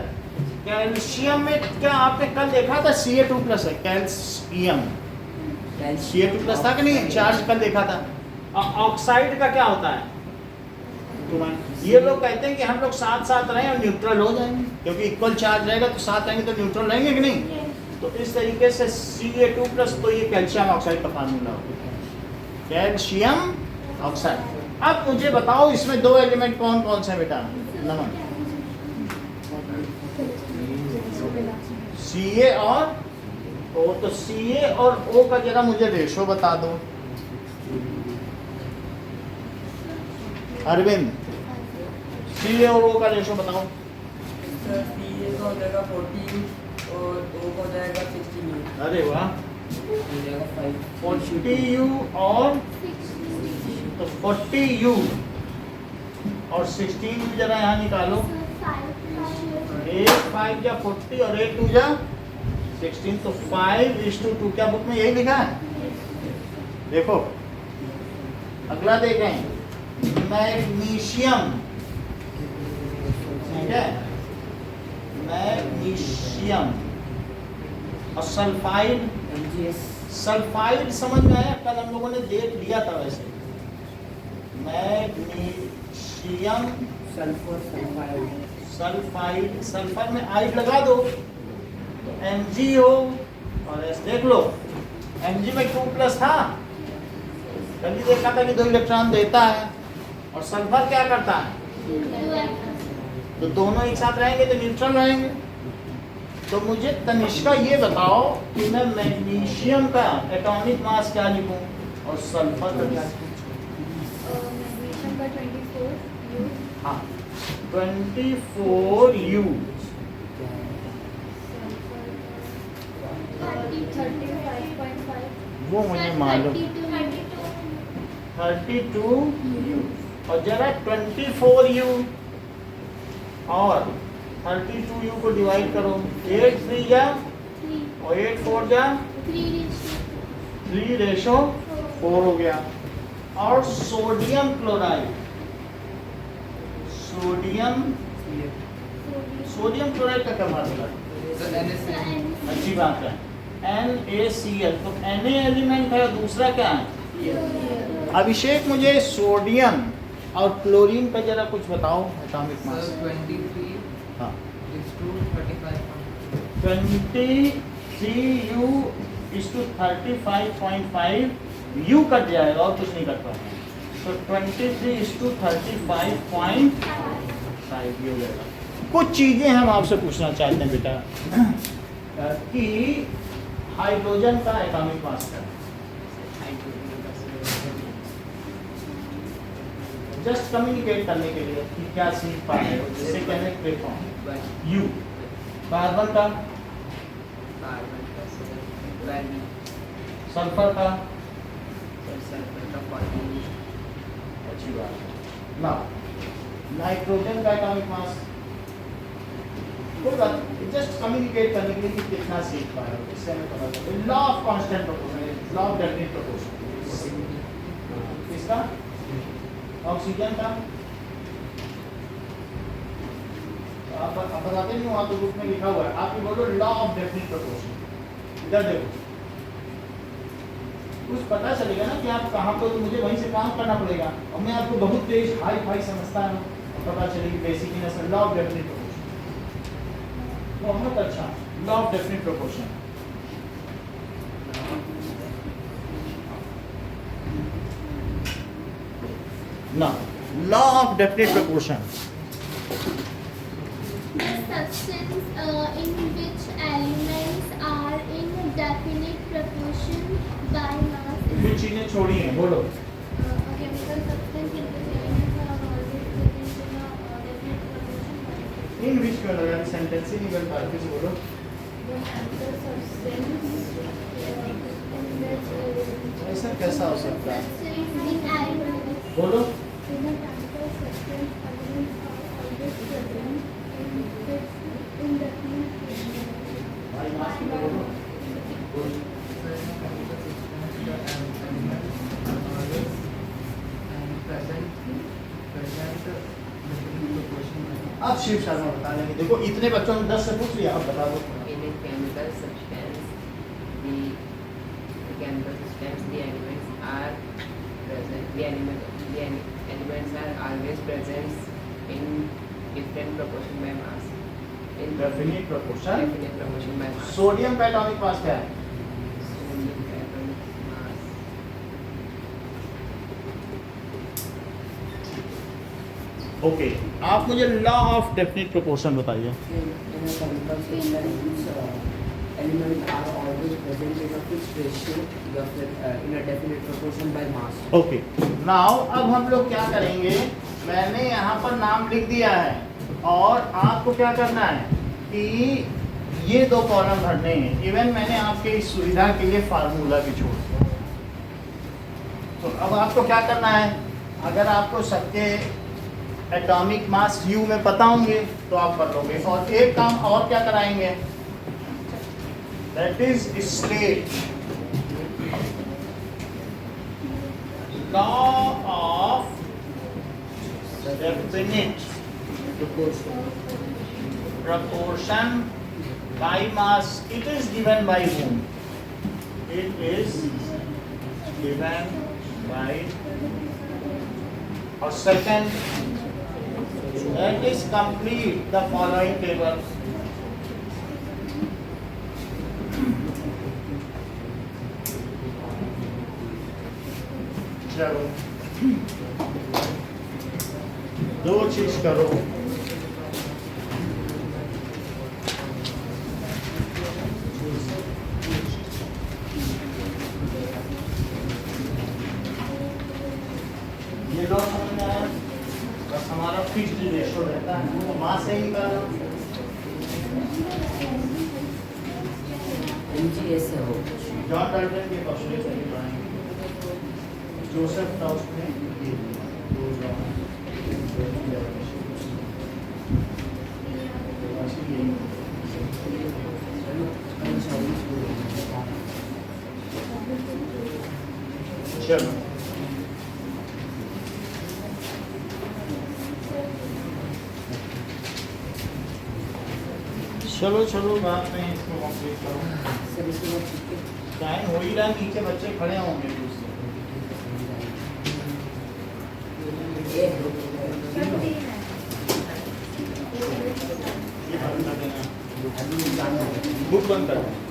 कैल्शियम में क्या आपने कल देखा था? Ca2+ है कैल्शियम। Ca2+ था कि नहीं? चार्ज कल देखा था। ऑक्साइड का क्या होता है? ये लोग कहते हैं कि हम लोग साथ साथ रहें और न्यूट्रल हो जाएंगे, क्योंकि इक्वल चार्ज रहेगा तो साथ रहेंगे तो न्यूट्रल रहेंगे कि नहीं? तो इस तरीके से Ca2+ तो ये कैल्शियम ऑक्साइड का फार्मूला होगा, कैल्शियम ऑक्साइड। अब मुझे बताओ इसमें 2 एलिमेंट कौन कौन से बेटा? नमन Ca और O। तो Ca और O का जरा मुझे रेशो बता दो अरविंद। Ca और O का रेशो बताओ। सर CA का हो जाएगा 40 और O का हो जाएगा 16। अरे वाह, हो जाएगा 5 40U और तो 40U और 16U जरा यहाँ निकालो। 8 5 या 40 और 8 2 जा 16, तो 5:2। क्या बुक में यही लिखा है? देखो अगला देखें, मैग्नीशियम। ठीक है, मैग्नीशियम और सल्फाइड। MgS सल्फाइड समझ में आया? कल हम लोगों ने देख लिया था वैसे। Magnesium sulphur sulphide sulphide, sulphur में आइड लगा दो तो Mg हो और S देख लो। Mg में 2+ था, कल ही देखा था कि 2 इलेक्ट्रॉन देता है, और सल्फर क्या करता है? तो दोनों एक साथ रहेंगे तो न्यूट्रल रहेंगे। तो मुझे तनिष्का ये बताओ कि मैं मैग्नीशियम का एटॉमिक मास क्या लिखूं और सल्फर का क्या लिखूं? हाँ 24U। वो मुझे मालूम। 32 और जरा 24U और 32U को डिवाइड करो। 8 3 जा और 8 4 जा 3:4 हो गया। और सोडियम क्लोराइड, सोडियम क्लोराइड का क्या फार्मूला है? अच्छी बात है, NaCl। तो Na एलिमेंट है, दूसरा क्या है? अभिषेक, मुझे सोडियम और क्लोरीन का जरा कुछ बताओ एटॉमिक मास। 23 हाँ, is to 35. 23:35.5 U कट जाएगा और कुछ नहीं कट पाएगा, तो 23:35 ये हो जाएगा। कुछ चीजें हम आपसे पूछना चाहते हैं बेटा कि हाइड्रोजन का एटॉमिक मास क्या है? जस्ट कम्युनिकेट करने के लिए कि क्या सीख पा रहे हो, जिससे कहने प्लेटफॉर्म U। कार्बन का, Carbon plus 12, सल्फर का, sulfur का 14, अच्छी बात है ना। नाइट्रोजन का एटॉमिक मास होगा, जस्ट कम्युनिकेट करने के लिए कि कितना सीख पा रहे हो, इससे हमें पता चले। Law of constant proportion, law of definite proportion किसका? ऑक्सीजन का। आप बताते नहीं हो, आप तो बुक में लिखा हुआ है, आप ही बोलो लॉ ऑफ डेफिनिट प्रोपोर्शन। इधर देखो, कुछ पता चलेगा ना कि आप कहाँ पे, तो मुझे वहीं से काम करना पड़ेगा। और मैं आपको बहुत तेज हाई फाई समझता हूँ, पता चलेगी बेसिकनेस लॉ ऑफ डेफिनिट प्रोपोर्शन। बहुत अच्छा, लॉ ऑफ डेफिनिट प्रोपोर्शन। ना, law of definite proportion. The substance in which elements are in definite proportion by mass is कुछ चीजें छोड़ी हैं, बोलो। a chemical substance in which elements are always present in a definite proportion by इन विच क्यों लगा sentence ही नहीं बन पा रहा, किसी बोलो। the substance in which ऐसा कैसा हो सकता है? in elements बोलो। in a chemical substance elements are always present in definite proportion. भाई मास की बोलो। बोलो। अब शिव शर्मा बता देंगे। देखो इतने बच्चों ने 10 से पूछ लिया, अब बता दो। In a chemical substance, the elements are present. The elements are always present in different proportion by mass. In definite proportion. definite proportion by mass. Sodium का एटॉमिक मास क्या है? Sodium atomic mass. ओके, आप मुझे law of definite proportion बताइए। In a chemical substance, elements are always present in a fixed ratio in a definite proportion by mass. Okay, now अब हम लोग क्या करेंगे, मैंने यहाँ पर नाम लिख दिया है और आपको क्या करना है कि ये 2 कॉलम भरने हैं। इवन मैंने आपके इस सुविधा के लिए फार्मूला भी छोड़ दिया। तो अब आपको क्या करना है, अगर आपको सबके एटॉमिक मास U में पता होंगे तो आप कर लोगे। और एक काम और क्या कराएंगे, that is state law of definite proportion by mass. It is given by whom? It is given by, or second, that is complete the following table. चलो 2 चीज करो, ये लो समझ में आया। बस हमारा फिक्स्ड रेशो रहता है, तो मास से ही निकालो। MgS से हो। जॉन डाल्टन के पोस्टुलेट से ही बनाएंगे। जोसेफ टाउस ने ये दिया, 2 जॉन चलो, चलो चलो चलो बात नहीं, इसको कंप्लीट करो। सर इसके बाद ठीक है। टाइम हो ही रहा, नीचे बच्चे खड़े होंगे दूसरे। ये बंद कर देना, बुक बंद कर देना।